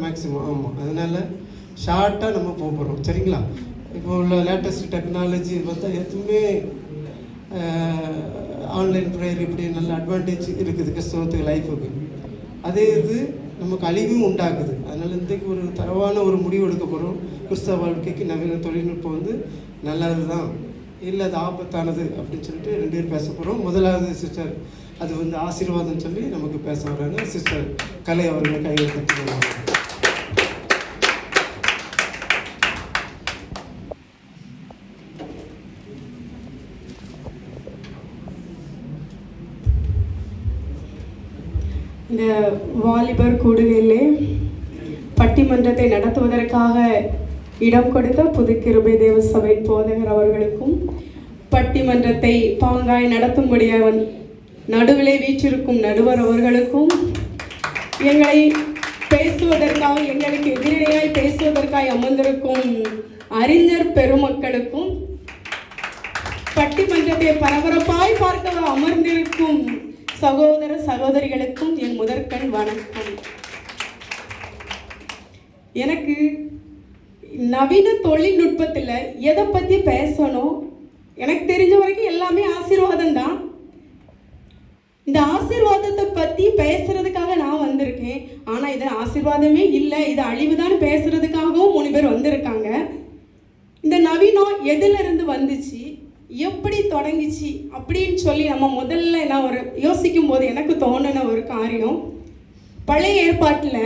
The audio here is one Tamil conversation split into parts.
மேக்ஸிமம். ஆமாம், அதனால் ஷார்ட்டாக நம்ம போக போகிறோம். சரிங்களா? இப்போ உள்ள லேட்டஸ்ட் டெக்னாலஜி பார்த்தா எதுவுமே ஆன்லைன் ப்ரேயர் இப்படி நல்ல அட்வான்டேஜ் இருக்குது கிறிஸ்தவத்துக்கு லைஃபுக்கு. அதே இது நமக்கு அழிவும் உண்டாக்குது. அதனால் இன்றைக்கு ஒரு தரவான ஒரு முடிவு எடுக்க போகிறோம். கிறிஸ்தவ வாழ்க்கைக்கு நவீன தொழில்நுட்பம் நல்லது தான், இல்லை அது ஆபத்தானது அப்படின்னு சொல்லிட்டு 2 பேர் பேச போகிறோம். முதலாவது சிஸ்டர் அது ஆசீர்வாதம் சொல்லி நமக்கு பேச வர்றாங்க. சிஸ்டர் கலை அவர்களை கையில் தட்டுவாங்க. இந்த வாலிபர் கூடுகையிலே பட்டிமன்றத்தை நடத்துவதற்காக இடம் கொடுத்த புதுக்கிருபை தேவ சபை போதகர் அவர்களுக்கும், பட்டிமன்றத்தை பாங்காய் நடத்தும்படியாக நடுவிலே வீற்றிருக்கும் நடுவர் அவர்களுக்கும், எங்களை பேசுவதற்காக எங்களுக்கு எதிரடையாய் பேசுவதற்காய் அமர்ந்திருக்கும் அறிஞர் பெருமக்களுக்கும், பட்டிமன்றத்தை பரபரப்பாய் பார்க்க அமர்ந்திருக்கும் சகோதர சகோதரிகளுக்கும் என் முதற்கண் வணக்கம். எனக்கு நவீன தொழில்நுட்பத்தில் எதை பற்றி பேசணும், எனக்கு தெரிஞ்ச வரைக்கும் எல்லாமே ஆசீர்வாதம் தான். இந்த ஆசீர்வாதத்தை பற்றி பேசுறதுக்காக நான் வந்திருக்கேன். ஆனால் இது ஆசீர்வாதமே இல்லை, இது அழிவுதான் பேசுறதுக்காகவும் 3 பேர் வந்திருக்காங்க. இந்த நவீனம் எதிலிருந்து வந்துச்சு, எப்படி தொடங்கிச்சு அப்படின்னு சொல்லி நம்ம முதல்ல நான் யோசிக்கும் போது எனக்கு தோணுன ஒரு காரியம், பழைய ஏற்பாட்டில்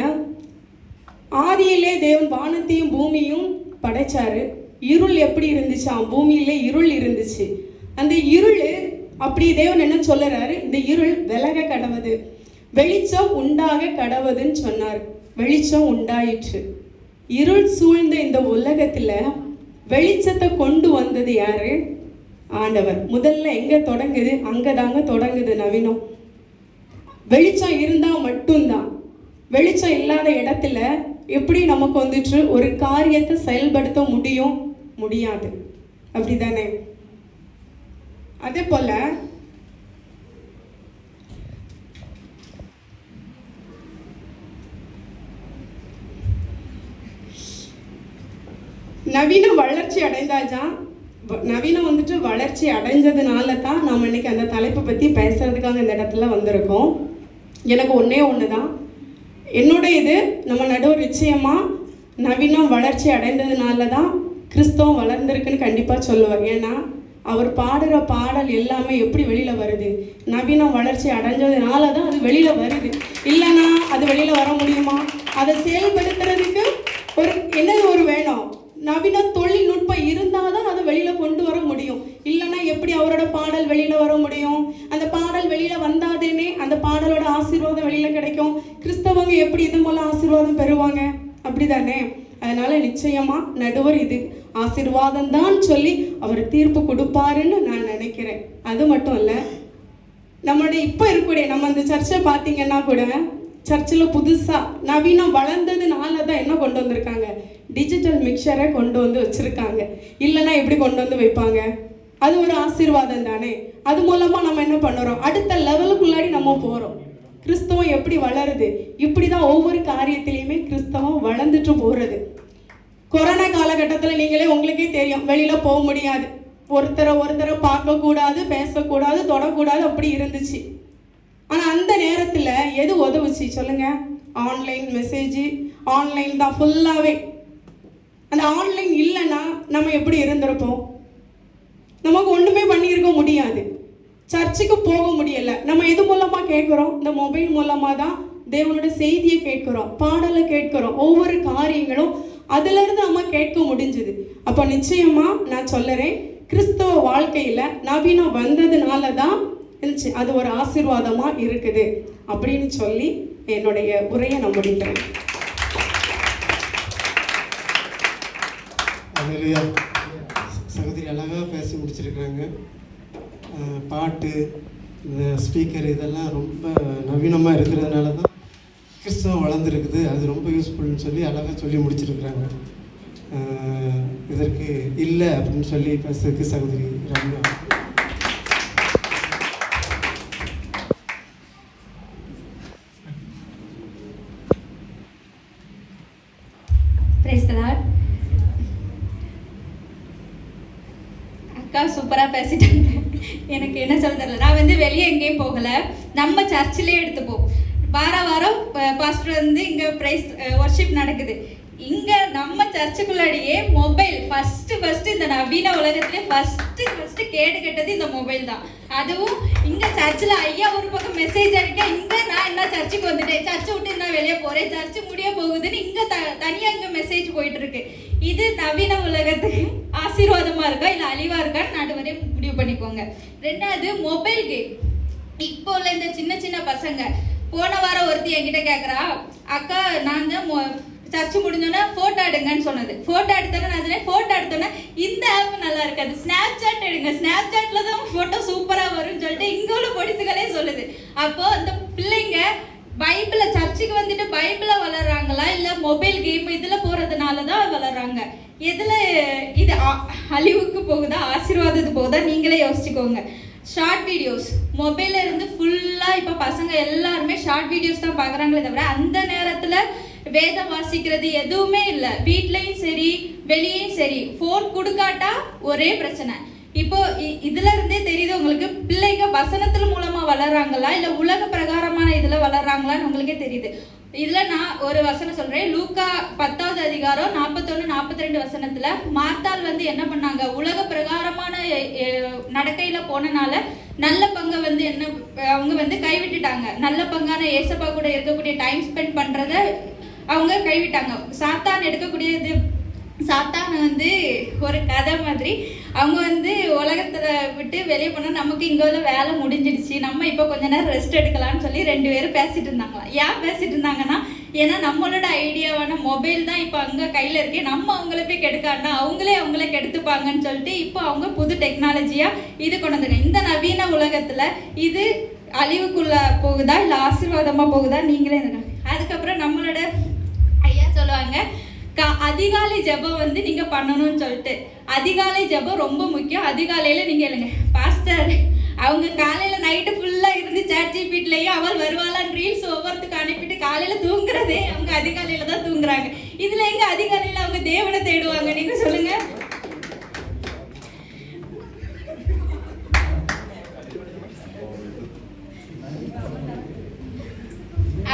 ஆதியிலே தேவன் வானத்தையும் பூமியும் படைச்சாரு. இருள் எப்படி இருந்துச்சா, பூமியிலே இருள் இருந்துச்சு. அந்த இருள் அப்படி தேவன் என்ன சொல்லுறாரு, இந்த இருள் விலக கடவுது, வெளிச்சம் உண்டாக கடவுதுன்னு சொன்னார். வெளிச்சம் உண்டாயிற்று. இருள் சூழ்ந்த இந்த உலகத்தில் வெளிச்சத்தை கொண்டு வந்தது யாரு? ஆண்டவர். முதல்ல எங்கே தொடங்குது? அங்கே தாங்க தொடங்குது நவீனம். வெளிச்சம் இருந்தால் மட்டும்தான். வெளிச்சம் இல்லாத இடத்துல எப்படி நமக்கு ஒரு காரியத்தை செயல்படுத்த முடியாது. அப்படிதானே? அதே போல நவீனம் வளர்ச்சி அடைந்தாதான், நவீனம் வளர்ச்சி அடைஞ்சதுனால தான் நாம் இன்னைக்கு அந்த தலைப்பை பற்றி பேசுறதுக்காக இந்த இடத்துல வந்திருக்கோம். எனக்கு ஒன்று தான் என்னுடைய நம்ம நடுவர் நிச்சயமாக நவீனம் வளர்ச்சி அடைந்ததுனால தான் கிறிஸ்தவம் வளர்ந்துருக்குன்னு கண்டிப்பாக சொல்லுவார். ஏன்னா அவர் பாடுற பாடல் எல்லாமே எப்படி வெளியில் வருது, நவீனம் வளர்ச்சி அடைஞ்சதுனால தான் அது வெளியில் வருது. இல்லைன்னா அது வெளியில் வர முடியுமா? அதை செயல்படுத்துறதுக்கு ஒரு வேணும், நவீன தொழில்நுட்பம் இருந்தால் தான் அதை வெளியில் கொண்டு வர முடியும். இல்லைன்னா எப்படி அவரோட பாடல் வெளியில் வர முடியும்? அந்த பாடல் வெளியில் வந்தாதேனே அந்த பாடலோட ஆசீர்வாதம் வெளியில் கிடைக்கும். கிறிஸ்தவங்க எப்படி இது மூலம் ஆசீர்வாதம் பெறுவாங்க? அப்படிதானே? அதனால நிச்சயமாக நடுவர் இது ஆசீர்வாதம் தான் சொல்லி அவர் தீர்ப்பு கொடுப்பாருன்னு நான் நினைக்கிறேன். அது மட்டும் இல்லை, நம்மளுடைய இப்போ இருக்கக்கூடிய நம்ம இந்த சர்ச்சை பார்த்தீங்கன்னா கூட சர்ச்சில் புதுசாக நவீனம் வளர்ந்ததுனால தான் என்ன கொண்டு வந்திருக்காங்க, டிஜிட்டல் மிக்சரை கொண்டு வச்சுருக்காங்க. இல்லைன்னா எப்படி கொண்டு வைப்பாங்க? அது ஒரு ஆசீர்வாதம் தானே. அது மூலமாக நம்ம என்ன பண்ணுறோம், அடுத்த லெவலுக்குள்ளாடி நம்ம போகிறோம். கிறிஸ்தவம் எப்படி வளருது? இப்படி தான் ஒவ்வொரு காரியத்திலையுமே கிறிஸ்தவம் வளர்ந்துட்டு போகிறது. கொரோனா காலகட்டத்தில் உங்களுக்கே தெரியும், வெளியில் போக முடியாது, ஒருத்தரை பார்க்கக்கூடாது, பேசக்கூடாது, தொடக்கூடாது, அப்படி இருந்துச்சு. ஆனால் அந்த நேரத்தில் எது உதவுச்சு சொல்லுங்க? ஆன்லைன் மெசேஜ், ஆன்லைன் தான் ஃபுல்லாகவே. அந்த ஆன்லைன் இல்லைன்னா நம்ம எப்படி இருந்திருப்போம்? நமக்கு ஒன்றுமே பண்ணியிருக்க முடியாது. சர்ச்சுக்கு போக முடியலை. நம்ம எது மூலமாக கேட்குறோம்? இந்த மொபைல் மூலமாக தான் தேவனோட செய்தியை கேட்குறோம், பாடலை கேட்குறோம், ஒவ்வொரு காரியங்களும் அதிலிருந்து நம்ம கேட்க முடிஞ்சுது. அப்போ நிச்சயமாக நான் சொல்லுறேன், கிறிஸ்தவ வாழ்க்கையில் நவீனம் வந்ததுனால தான் இருந்துச்சு, அது ஒரு ஆசீர்வாதமாக இருக்குது அப்படின்னு சொல்லி என்னுடைய உரையை நான் முடிக்கிறேன். சகோதரி அழகாக பேசி முடிச்சிருக்கிறாங்க. பாட்டு, இந்த ஸ்பீக்கர் இதெல்லாம் ரொம்ப நவீனமாக இருக்கிறதுனால தான் கிறிஸ்தவம் வளர்ந்துருக்குது, அது ரொம்ப யூஸ்ஃபுல்னு சொல்லி அழகாக சொல்லி முடிச்சிருக்கிறாங்க. இதற்கு இல்லை அப்படின்னு சொல்லி பேசுறதுக்கு சகோதரி ரம்யா. Praise the Lord. அக்கா சூப்பராக பேசிட்டாங்க. எனக்கு என்ன சொல்ல தெரியல. நான் வந்து வெளியே எங்கேயும் போகலை, நம்ம சர்ச்சிலே எடுத்துப்போம். வாரம் பாஸ்டர் வந்து இங்கே ப்ரைஸ் ஒர்ஷிப் நடக்குது. இங்கே நம்ம சர்ச்சுக்குள்ளாடியே மொபைல் ஃபஸ்ட்டு இந்த நவீன உலகத்திலே ஃபஸ்ட்டு கேடு கெட்டது இந்த மொபைல் தான். அதுவும் இங்கே சர்ச்சில் ஐயா ஒரு பக்கம் மெசேஜ் அடிக்க, இங்கே நான் என்ன சர்ச்சுக்கு வந்துட்டேன், சர்ச்சை விட்டு என்ன வெளியே போகிறேன், சர்ச்சு முடிய போகுதுன்னு இங்கே தனியாக இங்கே மெசேஜ் போயிட்டு இருக்கு. இது நவீன உலகத்துக்கு ஆசீர்வாதமாக இருக்கா இல்லை அழிவாக இருக்கான்னு நடுவரே முடிவு பண்ணிக்கோங்க. ரெண்டாவது மொபைல் கேம். இப்போ உள்ள இந்த சின்ன பசங்க, போன வாரம் ஒருத்தி என்கிட்ட கேட்குறா, அக்கா நான் தான் சர்ச்சு முடிஞ்சோன்னா ஃபோட்டோ எடுங்கன்னு சொன்னது. ஃபோட்டோ எடுத்தோன்னா நான் சொன்னேன், ஃபோட்டோ எடுத்தோன்னா இந்த ஆப் நல்லா இருக்காது, ஸ்னாப் சாட் எடுங்க, ஸ்னாப் சாட்டில் தான் ஃபோட்டோ சூப்பராக வரும்னு சொல்லிட்டு இங்கே உள்ள பொடிசுகளே சொல்லுது. அப்போது அந்த பிள்ளைங்க பைபிளை சர்ச்சுக்கு வந்துட்டு பைபிளை வளர்றாங்களா இல்லை மொபைல் கேம் இதில் போகிறதுனால தான் வளர்றாங்க? எதில் இது அழிவுக்கு போகுதா ஆசீர்வாதத்துக்கு போகுதா நீங்களே யோசிச்சுக்கோங்க. ஷார்ட் வீடியோஸ் மொபைலில் இருந்து ஃபுல்லாக இப்போ பசங்க எல்லாருமே ஷார்ட் வீடியோஸ் தான் பார்க்குறாங்களே தவிர அந்த நேரத்தில் வேதம் வாசிக்கிறது எதுவுமே இல்லை. வீட்லேயும் சரி வெளியும் சரி ஃபோன் கொடுக்காட்டா ஒரே பிரச்சனை. இப்போ இதுல இருந்தே தெரியுது உங்களுக்கு பிள்ளைங்க வசனத்துல மூலமா வளர்றாங்களா இல்லை உலக பிரகாரமான இதுல வளர்றாங்களான்னு உங்களுக்கே தெரியுது. இதுல நான் ஒரு வசனம் சொல்றேன். லூக்கா 10வது அதிகாரம் 41-42 வசனத்துல மார்த்தாள் வந்து என்ன பண்ணாங்க, உலக பிரகாரமான நடக்கையில போனனால நல்ல பங்கை வந்து அவங்க வந்து கைவிட்டுட்டாங்க. நல்ல பங்கான ஏசப்பா கூட இருக்கக்கூடிய டைம் ஸ்பெண்ட் பண்றத அவங்க கைவிட்டாங்க. சாத்தான் எடுக்கக்கூடியது, சாத்தான் வந்து ஒரு கதை மாதிரி. அவங்க வந்து உலகத்துல விட்டு வெளியே போனால் நமக்கு இங்கே உள்ள வேலை முடிஞ்சிடுச்சு, நம்ம இப்போ கொஞ்ச நேரம் ரெஸ்ட் எடுக்கலாம்னு சொல்லி 2 பேரும் பேசிட்டு இருந்தாங்களாம். ஏன் பேசிட்டு இருந்தாங்கன்னா, ஏன்னா நம்மளோட ஐடியாவான மொபைல் தான் இப்போ அங்கே கையில் இருக்கே, நம்ம அவங்கள போய் கெடுக்காண்டா அவங்களே கெடுத்துப்பாங்கன்னு சொல்லிட்டு இப்போ அவங்க புது டெக்னாலஜியாக இது கொண்டு வந்துருங்க. இந்த நவீன உலகத்தில் இது அழிவுக்குள்ள போகுதா இல்லை ஆசீர்வாதமாக போகுதா நீங்களே. அதுக்கப்புறம் நம்மளோட ஐயா சொல்லுவாங்க, அதிகாலை ஜெபம் வந்து நீங்க பண்ணணும்னு சொல்லிட்டு. அதிகாலை ஜெபம் ரொம்ப முக்கியம். அதிகாலையில நீங்க எழுங்க. பாஸ்டர் அவங்க காலையில நைட்டு ஃபுல்லா இருந்து ChatGPTலயும் அவள் வருவாளான்னு ரீல்ஸ் ஒவ்வொருத்துக்கு அனுப்பிட்டு காலையில தூங்குறதே அவங்க அதிகாலையில தான் தூங்குறாங்க. இதுல எங்க அதிகாலையில அவங்க தேவனை தேடுவாங்க நீங்க சொல்லுங்க.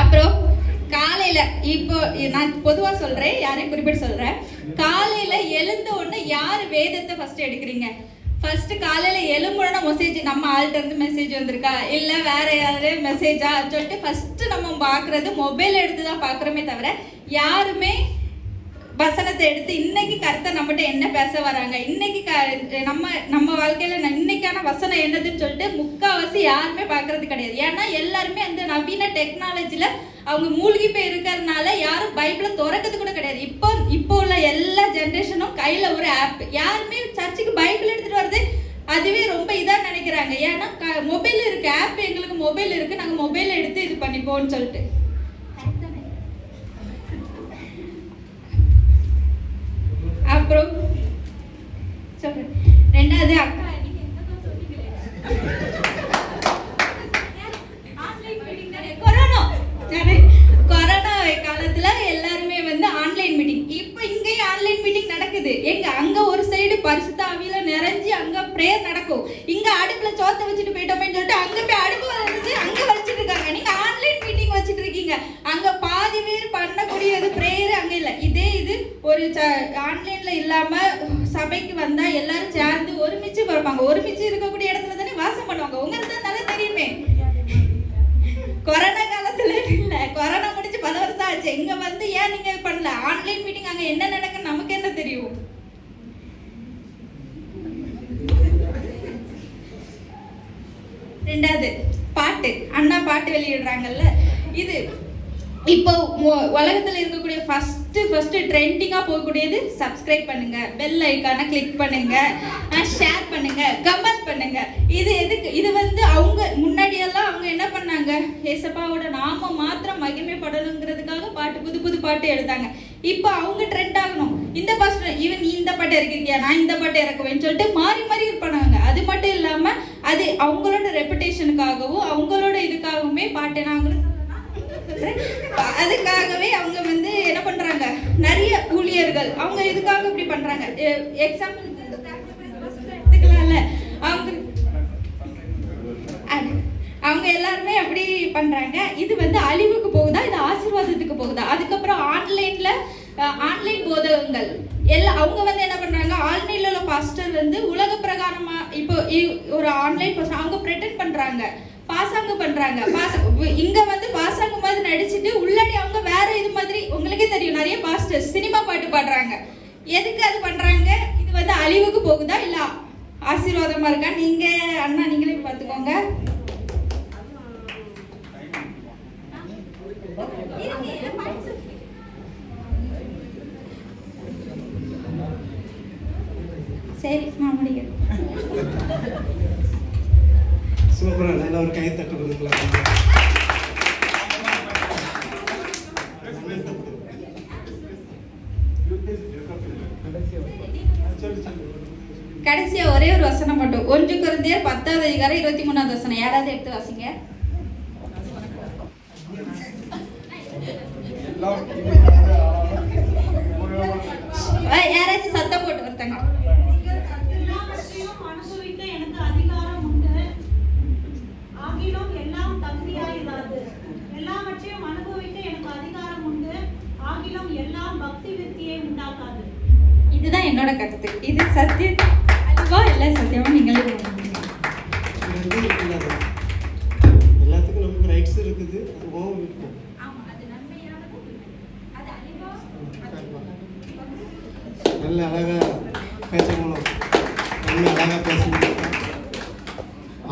அப்புறம் காலையில இப்போ நான் பொதுவா சொல்றேன், யாரையும் குறிப்பிட்டு சொல்றேன். காலையில எழுந்த உடனே யாரு வேதத்தை ஃபர்ஸ்ட் எடுக்கிறீங்க? ஃபர்ஸ்ட் காலையில எழும்புனா மெசேஜ், நம்ம ஆள்கிட்ட இருந்து மெசேஜ் வந்திருக்கா இல்ல வேற யாரு மெசேஜா சொல்லிட்டு ஃபர்ஸ்ட் நம்ம பாக்குறது மொபைல் எடுத்து தான் பாக்குறோமே தவிர யாருமே வசனத்தை எடுத்து இன்னைக்கு கர்த்தர் நம்மகிட்ட என்ன பேச வராங்க, இன்னைக்கு நம்ம வாழ்க்கையில இன்னைக்கான வசனம் என்னதுன்னு சொல்லிட்டு முக்காவாசி யாருமே பார்க்கறது கிடையாது. ஏன்னா எல்லாருமே அந்த நவீன டெக்னாலஜில அவங்க மூழ்கி போய் இருக்கிறதுனால யாரும் பைபிளை திறக்கிறது கூட கிடையாது. இப்போ உள்ள எல்லா ஜென்ரேஷனும் கையில ஒரு ஆப். யாருமே சர்ச்சுக்கு பைபிள் எடுத்துட்டு வருது அதுவே ரொம்ப இதா நினைக்கிறாங்க. ஏன்னா மொபைல் இருக்கு, ஆப் எங்களுக்கு மொபைல் இருக்கு, நாங்க மொபைல் எடுத்து இது பண்ணிப்போம்னு சொல்லிட்டு. அப்புறம் சொல்றேன். ரெண்டாவது அக்கா நீங்க என்னதான் சொன்னீங்களே, ஆன்லைன் மீட்டிங் தானே. கொரோனா காலத்துல எல்லாருமே வந்து ஆன்லைன் மீட்டிங். இப்போ இங்கேயும் ஆன்லைன் மீட்டிங் நடக்குது. எங்க அங்க ஒரு சைடு பரிசுத்த ஆவியில நிறைஞ்சு அங்க பிரேயர் நடக்கும். இங்க அடுப்புல சோத்த வச்சுட்டு போயிட்டோமேன்னு சொல்லிட்டு அங்க போய் அடுப்பு வச்சு அங்க வச்சுட்டு இருக்காங்க. நீங்க ஆன்லைன் மீட்டிங் வச்சுட்டு இருக்கீங்க. அங்க பாதி பேர் பண்ணக்கூடியது பிரேயர் அங்க இல்ல. இதே இது ஒரு ஆன்லைன்ல இல்லாம சபைக்கு வந்தா எல்லாரும் சேர்ந்து ஒருமிச்சு வருவாங்க. ஒருமிச்சு இருக்கக்கூடிய இடத்துல தானே வாசம் பண்ணுவாங்க. உங்களுக்கு தான் நல்லா தெரியுமே. கொரோனா காலத்துல இல்ல, கொரோனா முடிஞ்சு 10 வருஷம் ஆச்சு. இங்க வந்து ஏன் நீங்க பண்ணல ஆன்லைன் மீட்டிங்? அங்க என்ன நடக்குன்னு நமக்கு என்ன தெரியும்? ரெண்டாவது பாட்டு, அண்ணா பாட்டு வெளியிடுறாங்கல்ல. இது இப்போ உலகத்துல இருக்கக்கூடிய ஃபர்ஸ்ட் ட்ரெண்டிங்கா போகக்கூடியது. சப்ஸ்கிரைப் பண்ணுங்க, பெல் ஐக்கானை கிளிக் பண்ணுங்க, ஷேர் பண்ணுங்க, கமெண்ட் பண்ணுங்க. இது எதுக்கு? இது வந்து அவங்க முன்னாடியெல்லாம் அவங்க என்ன பண்ணாங்க, ஏசப்பாவோட நாம மாத்திரம் மகிமைப்படணுங்கிறதுக்காக பாட்டு புது பாட்டு எடுத்தாங்க. இப்போ அவங்க ட்ரெண்ட் ஆகணும். இந்த பாஸ்டர் இவன் நீ இந்த பாட்டு இறக்கிருக்கியா, நான் இந்த பாட்டு இறக்குவேன்னு சொல்லிட்டு மாறி இருப்பாங்க. அது மட்டும் இல்லாம அது அவங்களோட ரெப்புடேஷனுக்காகவும் அவங்களோட இதுக்காகவுமே பாட்டு நாங்களும் அதுக்காகவே அவங்க வந்து என்ன பண்றாங்க, நிறைய ஊழிய ஊழியர்கள் அவங்க எதுக்காக இப்படி பண்றாங்க? எக்ஸாம்பிள் எடுத்துக்கலாம்ல. அவங்க எல்லாருமே அப்படி பண்றாங்க. இது வந்து அழிவுக்கு போகுதா, இது ஆசீர்வாதத்துக்கு போகுதா? அதுக்கப்புறம் ஆன்லைன் போதகங்கள் எல்லாம் அவங்க வந்து என்ன பண்றாங்க, ஆன்லைன்ல உள்ள பாஸ்டர் வந்து உலக பிரகாரமா இப்போ ஒரு ஆன்லைன் பாஸ்டர் அவங்க பிரெட்டன்ட் பண்றாங்க, பாசாங்கு பண்றாங்க. இங்க வந்து பாசாங்கு மாதிரி நடிச்சுட்டு உள்ளாடி அவங்க வேற இது மாதிரி. உங்களுக்கே தெரியும் நிறைய பாஸ்டர்ஸ் சினிமா பாட்டு பாடுறாங்க. எதுக்கு அது பண்றாங்க? இது வந்து அழிவுக்கு போகுதா இல்ல ஆசீர்வாதமா இருக்கா? நீங்க அண்ணா நீங்களே பார்த்துக்கோங்க. சரி நான் முடிக்கிறேன். சூப்பரா, நல்ல ஒரு கை தட்டு கொடுக்கலாம். கடைசியா ஒரே ஒரு வசனம் மட்டும். 1 கொரிந்தியர் 10வது அதிகாரம் 23வது வசனம் யாராவது எடுத்து வாசிங்க. யாராச்சும் சத்தம் போட்டு ஒருத்தங்க. இதுதான் என்னோட கருத்து. இது சத்தியம் அதுவா இல்ல சத்தியமா நீங்களே எல்லாத்துக்கும் நமக்கு ரைட்ஸ் இருக்குது, அதுவும் இருக்கும். நல்ல அழகா பேச மூலம் நல்ல அழகா பேச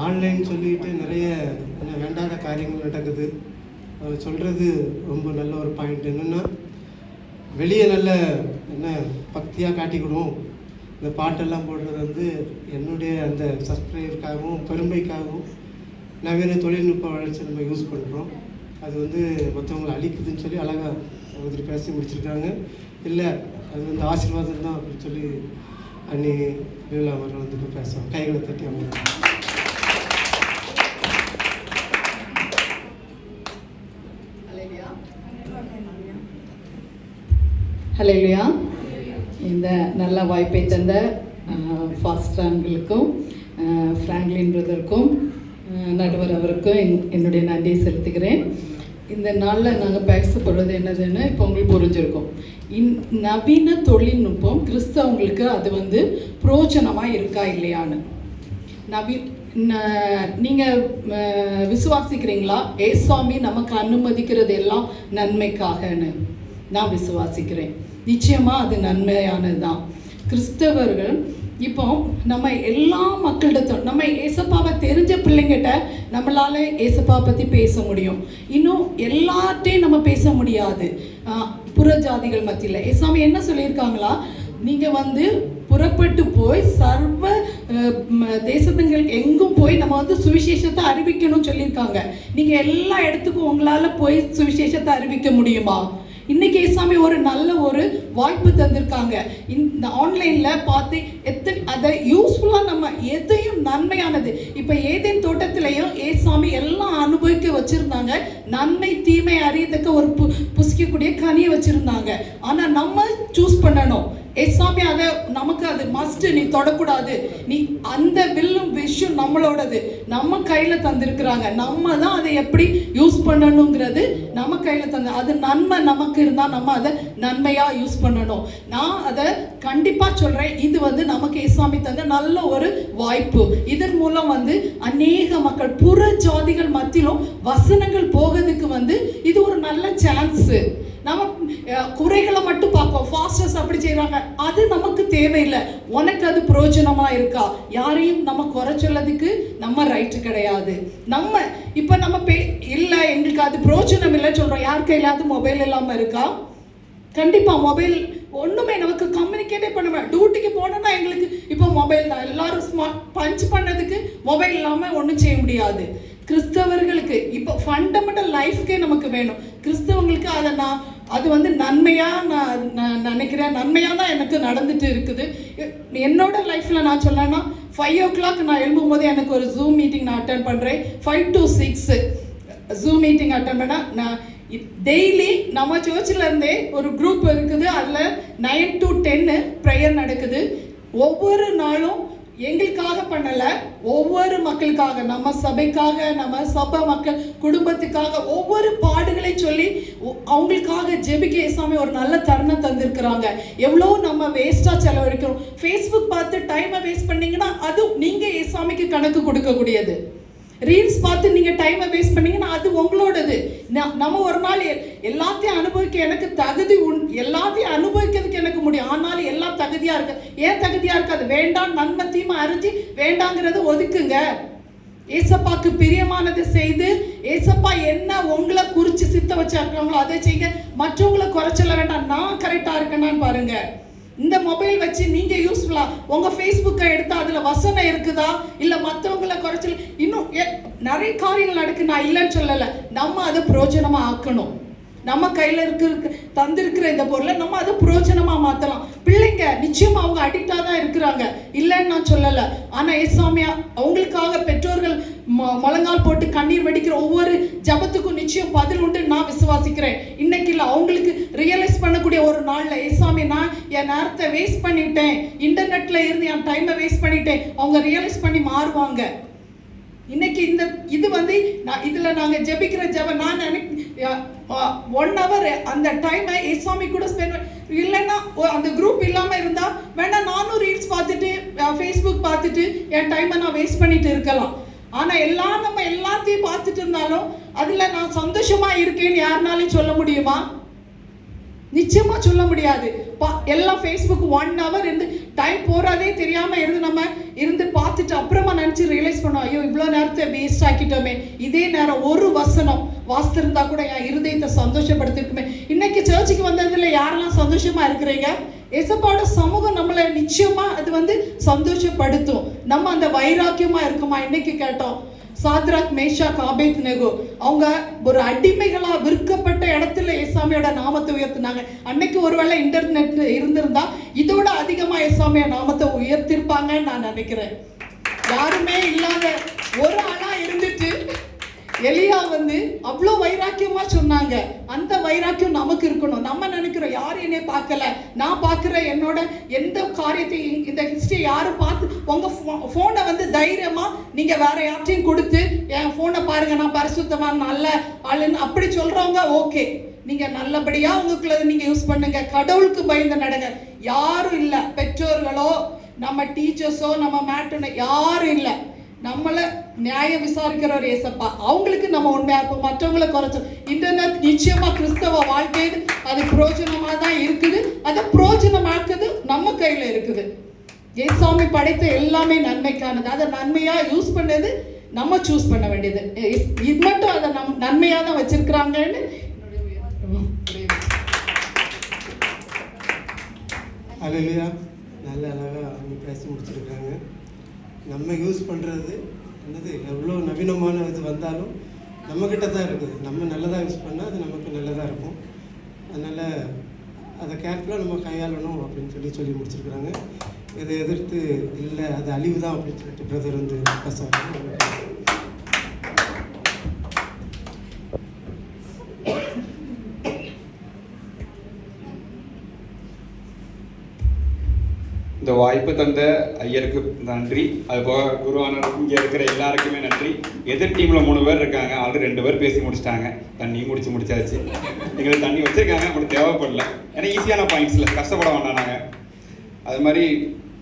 ஆன்லைன் சொல்லிட்டு நிறைய வேண்டாத காரியங்கள் நடக்குது. அவர் சொல்கிறது ரொம்ப நல்ல ஒரு பாயிண்ட். என்னென்னா வெளியே நல்ல என்ன பக்தியாக காட்டிக்கணும். இந்த பாட்டெல்லாம் போடுறது வந்து என்னுடைய அந்த சப்ஸ்கிரைபருக்காகவும் பெருமைக்காகவும் நவீன தொழில்நுட்ப வளர்ச்சி நம்ம யூஸ் பண்ணுறோம். அது வந்து மற்றவங்களை அழிக்குதுன்னு சொல்லி அழகாக ஒருத்தர் பேசி முடிச்சிருக்காங்க. இல்லை அது வந்து ஆசீர்வாதம் தான் அப்படின்னு சொல்லி அன்னி லீலா அவர்கள் வந்து பேசுவாங்க. கைகளை தட்டி அவங்க ஹல்லேலூயா. இந்த நல்ல வாய்ப்பை தந்த ஃபாஸ்டர்களுக்கும் ஃப்ராங்க்லின் பிரதருக்கும் நடுவர் அவருக்கும் என்னுடைய நன்றியை செலுத்துகிறேன். இந்த நாளில் நாங்கள் பேசப்படுறது என்னதுன்னு இப்போ உங்களுக்கு புரிஞ்சிருக்கும். நவீன தொழில்நுட்பம் கிறிஸ்தவங்களுக்கு அது வந்து பிரோஜனமாக இருக்கா இல்லையான்னு நீங்கள் விசுவாசிக்கிறீங்களா? ஏசாமி நமக்கு அனுமதிக்கிறது எல்லாம் நன்மைக்காகன்னு நான் விசுவாசிக்கிறேன். நிச்சயமாக அது நன்மையானது தான். கிறிஸ்தவர்கள் இப்போ நம்ம எல்லா மக்களிடத்தும் நம்ம ஏசப்பாவை தெரிஞ்ச பிள்ளைங்கிட்ட நம்மளால் ஏசப்பா பற்றி பேச முடியும். இன்னும் எல்லார்ட்டையும் நம்ம பேச முடியாது. புறஜாதிகள் மத்தியில் ஏசாமி என்ன சொல்லியிருக்காங்களா, நீங்கள் வந்து புறப்பட்டு போய் சர்வ தேசத்துங்கள் எங்கும் போய் நம்ம வந்து சுவிசேஷத்தை அறிவிக்கணும்னு சொல்லியிருக்காங்க. நீங்கள் எல்லா இடத்துக்கும் உங்களால் போய் சுவிசேஷத்தை அறிவிக்க முடியுமா? இன்னைக்கு ஏசாமி ஒரு நல்ல ஒரு வாய்ப்பு தந்திருக்காங்க. இந்த ஆன்லைனில் பார்த்து அதை யூஸ்ஃபுல்லாக நம்ம எதையும் நன்மையானது. இப்போ ஏதேன் தோட்டத்திலையும் ஏசாமி எல்லாம் அனுபவிக்க வச்சுருந்தாங்க. நன்மை தீமை அறியத்தக்க ஒரு புசிக்கக்கூடிய கனியை வச்சுருந்தாங்க. ஆனால் நம்ம சூஸ் பண்ணணும். ஏசாமி அதை நமக்கு அது மஸ்ட், நீ தொடக்கூடாது, நீ அந்த வில்லும் விஷயம் நம்மளோடது, நம்ம கையில் தந்திருக்கிறாங்க. நம்ம தான் அதை எப்படி யூஸ் பண்ணணுங்கிறது நம்ம கையில் தந்து, அது நன்மை நமக்கு இருந்தால் நம்ம அதை நன்மையாக யூஸ் பண்ணணும். நான் அதை கண்டிப்பாக சொல்கிறேன். இது வந்து நமக்கு ஏசாமி தந்த நல்ல ஒரு வாய்ப்பு. இதன் மூலம் வந்து அநேக மக்கள் புற ஜாதிகள் மத்தியிலும் வசனங்கள் போகிறதுக்கு வந்து இது ஒரு நல்ல சான்ஸு. நம்ம குறைகளை மட்டும் பார்ப்போம். ஃபாஸ்டர்ஸ் அப்படி செய்கிறாங்க, அது நமக்கு தேவையில்லை. உனக்கு அது பிரயோஜனமாக இருக்கா? யாரையும் நம்ம குறை சொல்லதுக்கு நம்ம ரைட்டு கிடையாது. நம்ம இப்போ நம்ம இல்லை எங்களுக்கு அது பிரயோஜனம் இல்லை சொல்கிறோம். யார் கையிலாவது மொபைல் இல்லாமல் இருக்கா? கண்டிப்பாக மொபைல் ஒன்றுமே நமக்கு கம்யூனிகேட்டே பண்ணுவேன். டியூட்டிக்கு போனோன்னா எங்களுக்கு இப்போ மொபைல் தான். எல்லாரும் பஞ்ச் பண்ணதுக்கு மொபைல் இல்லாமல் ஒன்றும் செய்ய முடியாது. கிறிஸ்தவர்களுக்கு இப்போ ஃபண்டமெண்டல் லைஃப்கே நமக்கு வேணும். கிறிஸ்தவங்களுக்கு அதை அது வந்து நன்மையாக நான் நினைக்கிறேன். நன்மையாக தான் எனக்கு நடந்துட்டு இருக்குது. என்னோட லைஃப்பில் நான் சொல்லணும்னா 5 o'clock நான் எழும்பும்போது எனக்கு ஒரு ஜூம் மீட்டிங் நான் அட்டன் பண்ணுறேன். 5 to 6 ஜூம் மீட்டிங் அட்டன் பண்ணால் நான் டெய்லி நம்ம சர்ச்சில் இருந்தே ஒரு குரூப் இருக்குது. அதில் 9 to 10 ப்ரேயர் நடக்குது. ஒவ்வொரு நாளும் எங்களுக்காக பண்ணலை, ஒவ்வொரு மக்களுக்காக, நம்ம சபைக்காக, நம்ம சபை மக்கள் குடும்பத்துக்காக ஒவ்வொரு பாடுகளை சொல்லி அவங்களுக்காக ஜெபிக்க ஏசாமி ஒரு நல்ல தருணம் தந்திருக்கிறாங்க. எவ்வளோ நம்ம வேஸ்ட்டாக செலவழிக்கிறோம். ஃபேஸ்புக் பார்த்து டைமை வேஸ்ட் பண்ணீங்கன்னா அது நீங்கள் ஏசாமிக்கு கணக்கு கொடுக்கக்கூடியது. ரீல்ஸ் பார்த்து நீங்கள் டைமை வேஸ்ட் பண்ணீங்கன்னா அது உங்களோடது. நம்ம ஒரு நாள் எல்லாத்தையும் அனுபவிக்க எனக்கு தகுதி எல்லாத்தையும் அனுபவிக்கிறதுக்கு எனக்கு முடியும். ஆனாலும் எல்லாம் தகுதியாக இருக்கு. ஏன் தகுதியாக இருக்காது? வேண்டாம், நன்மை தீமை அறிஞ்சு வேண்டாங்கிறத ஒதுக்குங்க. ஏசப்பாக்கு பிரியமானதை செய்து, ஏசப்பா என்ன உங்களை குறித்து சித்த வச்சிருக்காங்களோ அதை செய்யுங்க. மற்றவங்களை குறைச்சல வேண்டாம். நான் கரெக்டாக இருக்கேனான்னு பாருங்க. இந்த மொபைல் வச்சு நீங்க யூஸ்ஃபுல்லா உங்க ஃபேஸ்புக்கை எடுத்தா அதுல வசனம் இருக்குதா, இல்ல மற்றவங்களை குறைச்சல், இன்னும் நிறைய காரியங்கள் நடக்கு. நான் இல்லைன்னு சொல்லலை. நம்ம அதை பிரயோஜனமா ஆக்கணும். நம்ம கையில தந்திருக்கிற இந்த பொருளை நம்ம அதை பிரயோஜனமா மாத்தலாம். பிள்ளைங்க நிச்சயமா அவங்க அடிக்டா தான் இருக்கிறாங்க, இல்லைன்னு நான் சொல்லலை. ஆனா ஏசாமியா அவங்களுக்காக பெற்றோர்கள் முழங்கால் போட்டு கண்ணீர் வடிக்கிற ஒவ்வொரு ஜபத்துக்கும் நிச்சயம் பதில் உண்டு நான் விசுவாசிக்கிறேன். இன்னைக்கு இல்லை, அவங்களுக்கு ரியலைஸ் பண்ணக்கூடிய ஒரு நாள்ல ஏசாமி நான் என் நேரத்தை வேஸ்ட் பண்ணிட்டேன், இன்டர்நெட்ல இருந்து என் டைமை வேஸ்ட் பண்ணிட்டேன், அவங்க ரியலைஸ் பண்ணி மாறுவாங்க. இன்னைக்கு இது இதுல நாங்க ஜெபிக்கிற ஜெபம் நான் 1 hour அந்த டைமை ஏசாமி கூட ஸ்பெண்ட் இல்லைன்னா அந்த குரூப் இல்லாம இருந்தா வேணா நானும் ரீல்ஸ் பார்த்துட்டு ஃபேஸ்புக் பார்த்துட்டு என் டைமை நான் வேஸ்ட் பண்ணிட்டு இருக்கலாம். ஆனா நம்ம எல்லாத்தையும் பார்த்துட்டு இருந்தாலும் அதுல நான் சந்தோஷமா இருக்கேன்னு யாருனாலையும் சொல்ல முடியுமா? நிச்சயமா சொல்ல முடியாது. எல்லாம் ஃபேஸ்புக் 1 hour இருந்து டைம் போறதே தெரியாம இருந்து பார்த்துட்டு அப்புறமா நினைச்சு ரியலைஸ் பண்ணோம், ஐயோ இவ்வளோ நேரத்தை வேஸ்ட் ஆக்கிட்டோமே. இதே நேரம் ஒரு வசனம் வாசித்திருந்தா கூட என் இருதயத்தை சந்தோஷப்படுத்திருக்குமே. இன்னைக்கு சர்ச்சுக்கு வந்ததுல யாரெல்லாம் சந்தோஷமா இருக்கிறீங்க? ஏசப்பாவோட சமூகம் நம்மளை நிச்சயமா அது சந்தோஷப்படுத்தும். நம்ம அந்த வைராக்கியமா இருக்குமா? இன்னைக்கு கேட்டோம், சாத்ராக் மேஷாக் ஆபேத்நேகோ அவங்க ஒரு அடிமைகளா விற்கப்பட்ட இடத்துல ஏசாமியோட நாமத்தை உயர்த்தினாங்க. அன்னைக்கு ஒருவேளை இன்டர்நெட் இருந்திருந்தா இதோட அதிகமா ஏசாமிய நாமத்தை உயர்த்திருப்பாங்கன்னு நான் நினைக்கிறேன். யாருமே இல்லாத ஒரு ஆளா இருந்துட்டு எலியா அவ்வளோ வைராக்கியமா சொன்னாங்க. அந்த வைராக்கியம் நமக்கு இருக்கணும். நம்ம நினைக்கிறோம் யாரும் என்னை பார்க்கல, நான் பார்க்குற என்னோட எந்த காரியத்தையும் இந்த ஹிஸ்டரியை யாரும் பார்த்து உங்க ஃபோனை தைரியமா நீங்க வேற யார்ட்டையும் கொடுத்து என் ஃபோனை பாருங்க நான் பரிசுத்தமான நல்ல ஆளுன்னு அப்படி சொல்றவங்க ஓகே, நீங்க நல்லபடியா உங்களுக்குள்ள நீங்க யூஸ் பண்ணுங்க. கடவுளுக்கு பயந்து நடங்க. யாரும் இல்லை, பெற்றோர்களோ நம்ம டீச்சர்ஸோ நம்ம மேட்டனோ யாரும் இல்லை. நம்மளை நியாயம் விசாரிக்கிற ஒரு ஏசப்பா, அவங்களுக்கு நம்ம உண்மையா இருப்போம், மற்றவங்களை குறைச்சோம். இன்டர்நெட் நிச்சயமா கிறிஸ்தவ வாழ்க்கையில் அது பிரயோஜனமா தான் இருக்குது. அதை பிரயோஜனமாக்குது நம்ம கையில இருக்குது. ஏசாமி படைத்த எல்லாமே நன்மைக்கானது. அதை நன்மையா யூஸ் பண்ணது நம்ம சூஸ் பண்ண வேண்டியது. இது மட்டும் அதை நன்மையா தான் வச்சிருக்கிறாங்கன்னு அல்லேலூயா. நல்ல அழகாக அவங்க பேசி முடிச்சிருக்காங்க. நம்ம யூஸ் பண்ணுறது எவ்வளோ நவீனமான இது வந்தாலும் நம்மக்கிட்ட தான் இருக்குது. நம்ம நல்லதாக யூஸ் பண்ணால் அது நமக்கு நல்லதாக இருக்கும். அதனால் அதை கேர்ஃபுல்லாக நம்ம கையாளணும் அப்படின்னு சொல்லி முடிச்சிருக்கிறாங்க. இதை எதிர்த்து இல்லை அது அழிவு தான் அப்படின்னு சொல்லிட்டு பிரதர் பேசுவாங்க. இந்த வாய்ப்பு தந்த ஐயருக்கு நன்றி. அதுபோக குருவானர் இங்கே இருக்கிற எல்லாருக்குமே நன்றி. எதிர் டீமில் 3 பேர் இருக்காங்க, ஆல்ரெடி 2 பேர் பேசி முடிச்சிட்டாங்க. தண்ணி முடிச்சாச்சு. எங்களுக்கு தண்ணி வச்சுருக்காங்க, நம்மளுக்கு தேவைப்படல. ஏன்னா ஈஸியான பாயிண்ட்ஸில் கஷ்டப்பட வேண்டாம் நாங்கள். அது மாதிரி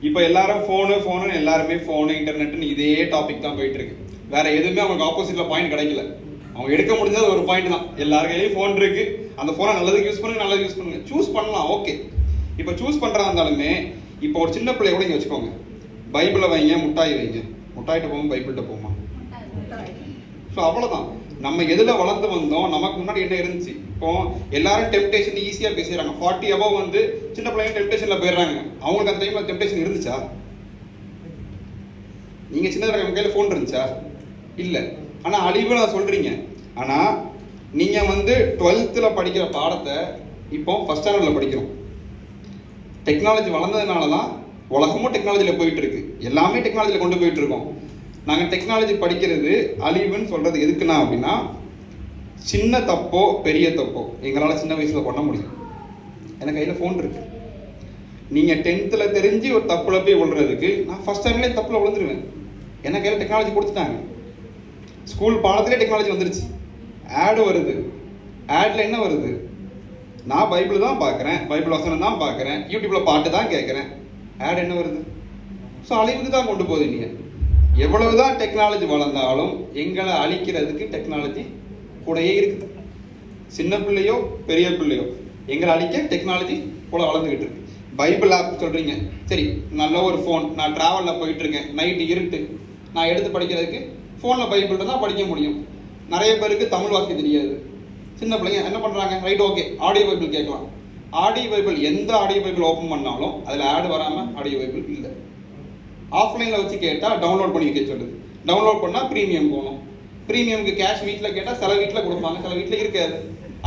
இப்போ எல்லாரும் ஃபோனு எல்லாருமே ஃபோனு இன்டர்நெட்டுன்னு இதே டாபிக் தான் போயிட்டுருக்கு. வேறு எதுவுமே அவங்களுக்கு ஆப்போசிட்டில் பாயிண்ட் கிடைக்கல. அவங்க எடுக்க முடிஞ்சது ஒரு பாயிண்ட் தான். எல்லார் கையிலையும் ஃபோன் இருக்குது. அந்த ஃபோனை நல்லதுக்கு யூஸ் பண்ணுங்க, நல்லது யூஸ் பண்ணுங்க. சூஸ் பண்ணலாம், ஓகே. இப்போ சூஸ் பண்ணுறதா இருந்தாலுமே இப்போ ஒரு சின்ன பிள்ளைய கூட இங்கே வச்சுக்கோங்க, பைபிளை வைங்க, முட்டாய் வைங்க. முட்டாயிட்ட போகும், பைபிள்கிட்ட போகுமா? ஸோ அவ்வளோதான். நம்ம எதில் வளர்ந்து வந்தோம், நமக்கு முன்னாடி என்ன இருந்துச்சு. இப்போ எல்லாரும் டெம்டேஷன் ஈஸியாக பேசிடுறாங்க. 40 above சின்ன பிள்ளைங்க டெம்டேஷனில் போயிடுறாங்க. அவங்களுக்கு அந்த டைமில் டெம்டேஷன் இருந்துச்சா? நீங்கள் சின்னதாக நம்ம கையில் ஃபோன் இருந்துச்சா? இல்லை. ஆனால் அழிவு நான் சொல்கிறீங்க. ஆனால் நீங்கள் 12th படிக்கிற பாடத்தை இப்போ ஃபஸ்ட் ஸ்டாண்டர்டில் படிக்கிறோம். டெக்னாலஜி வளர்ந்ததுனால தான் உலகமும் டெக்னாலஜியில் போயிட்டு இருக்கு. எல்லாமே டெக்னாலஜியில் கொண்டு போயிட்டு இருக்கோம். நாங்கள் டெக்னாலஜி படிக்கிறது அழிவுன்னு சொல்றது எதுக்குன்னா அப்படின்னா, சின்ன தப்போ பெரிய தப்போ எங்களால் சின்ன வயசில் பண்ண முடியும். எனக்கு கையில் ஃபோன் இருக்கு. நீங்கள் 10th தெரிஞ்சு ஒரு தப்பில் போய் விழுறதுக்கு நான் ஃபஸ்ட் டைம்லேயே தப்பில் விழுந்துருவேன். எனக்கு கையில் டெக்னாலஜி கொடுத்துட்டாங்க. ஸ்கூல் பாடத்திலே டெக்னாலஜி வந்துருச்சு. ஆடு வருது. ஆடில் என்ன வருது? நான் பைபிள் தான் பார்க்குறேன், பைபிள் வசனம் தான் பார்க்குறேன், யூடியூப்பில் பாட்டு தான் கேட்குறேன். ஆட் என்ன வருது? ஸோ அழிவுக்கு தான் கொண்டு போகுது. நீங்கள் எவ்வளவு தான் டெக்னாலஜி வளர்ந்தாலும் எங்களை அழிக்கிறதுக்கு டெக்னாலஜி கூடயே இருக்குது. சின்ன பிள்ளையோ பெரிய பிள்ளையோ எங்களை அழிக்க டெக்னாலஜி கூட வளர்ந்துக்கிட்டு இருக்கு. பைபிள் ஆப் சொல்கிறீங்க, சரி நல்ல ஒரு ஃபோன், நான் ட்ராவலில் போயிட்டுருக்கேன், நைட்டு இருட்டு, நான் எடுத்து படிக்கிறதுக்கு ஃபோனில் பைபிள் தான் படிக்க முடியும். நிறைய பேருக்கு தமிழ் வாசிக்க தெரியாது. சின்ன பிள்ளைங்க என்ன பண்ணுறாங்க, ரைட் ஓகே ஆடியோ பைபிள் கேட்கலாம். ஆடியோ பைபிள் எந்த ஆடியோ பைபிள் ஓப்பன் பண்ணாலும் அதில் ஆட் வராமல் ஆடியோ பைபிள் இல்லை. ஆஃப்லைனில் வச்சு கேட்டால் டவுன்லோட் பண்ணி வைக்க சொல்லுது. டவுன்லோட் பண்ணால் ப்ரீமியம் போகணும். ப்ரீமியமுக்கு கேஷ் வீட்டில் கேட்டால் சில வீட்டில் கொடுப்பாங்க, சில வீட்டில் இருக்காது.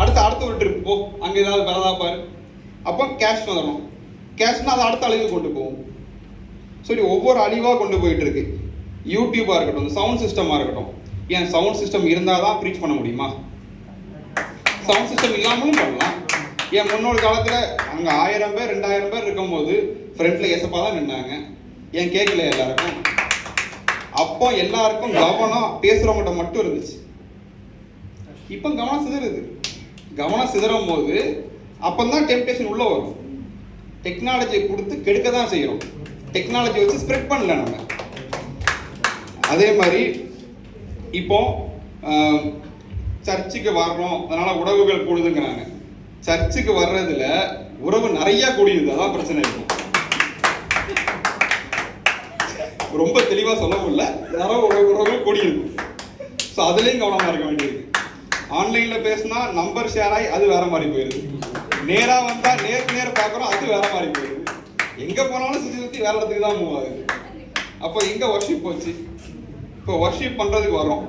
அடுத்த ஒரு ட்ரிப் போ, அங்கே ஏதாவது வரதா பாரு, அப்போ கேஷ் வந்துடணும். கேஷ்னால் அதை அடுத்த அழிவு கொண்டு போகும். சரி, ஒவ்வொரு அழிவாக கொண்டு போயிட்டு இருக்கு. யூடியூபாக இருக்கட்டும், சவுண்ட் சிஸ்டமாக இருக்கட்டும். ஏன் சவுண்ட் சிஸ்டம் இருந்தால் தான் ப்ரீச் பண்ண முடியுமா? சவுண்ட் சிஸ்டம் இல்லாமலும் பண்ணலாம். என் முன்னோரு காலத்தில் அங்கே 1000 பேர் 2000 பேர் இருக்கும்போது ஃப்ரண்ட்ல ஏசப்பா தான் நின்னாங்க. ஏன் கேட்கல எல்லாருக்கும்? அப்போ எல்லாருக்கும் கவனம் பேசுறவங்ககிட்ட மட்டும் இருந்துச்சு. இப்போ கவனம் சிதறுது. கவனம் சிதறும் போது அப்பந்தான் டெம்டேஷன் உள்ள வரும். டெக்னாலஜியை கொடுத்து கெடுக்க தான் செய்யறோம். டெக்னாலஜி வச்சு ஸ்ப்ரெட் பண்ணல நம்ம. அதே மாதிரி இப்போ சர்ச்சுக்கு வர்றோம், அதனால உறவுகள் கூடுதுங்கிறாங்க. சர்ச்சுக்கு வர்றதுல உறவு நிறைய கூடியுது, அதான் பிரச்சனை இருக்கும். ரொம்ப தெளிவாக சொல்ல முடியல, நிறைய உறவுகள் கூடியுது. ஸோ அதுலேயும் கவனமாக இருக்க வேண்டியிருக்கு. ஆன்லைனில் பேசினா நம்பர் ஷேர் ஆகி அது வேற மாதிரி போயிடுது. நேராக வந்தால் நேருக்கு நேரம் பார்க்குறோம், அது வேற மாதிரி போயிடுது. எங்கே போனாலும் சுற்றி வேற இடத்துக்கு தான் மூவ் ஆகுது. அப்போ எங்கே ஒர்ஷிப் போச்சு? இப்போ ஒர்ஷிப் பண்ணுறதுக்கு வரோம்.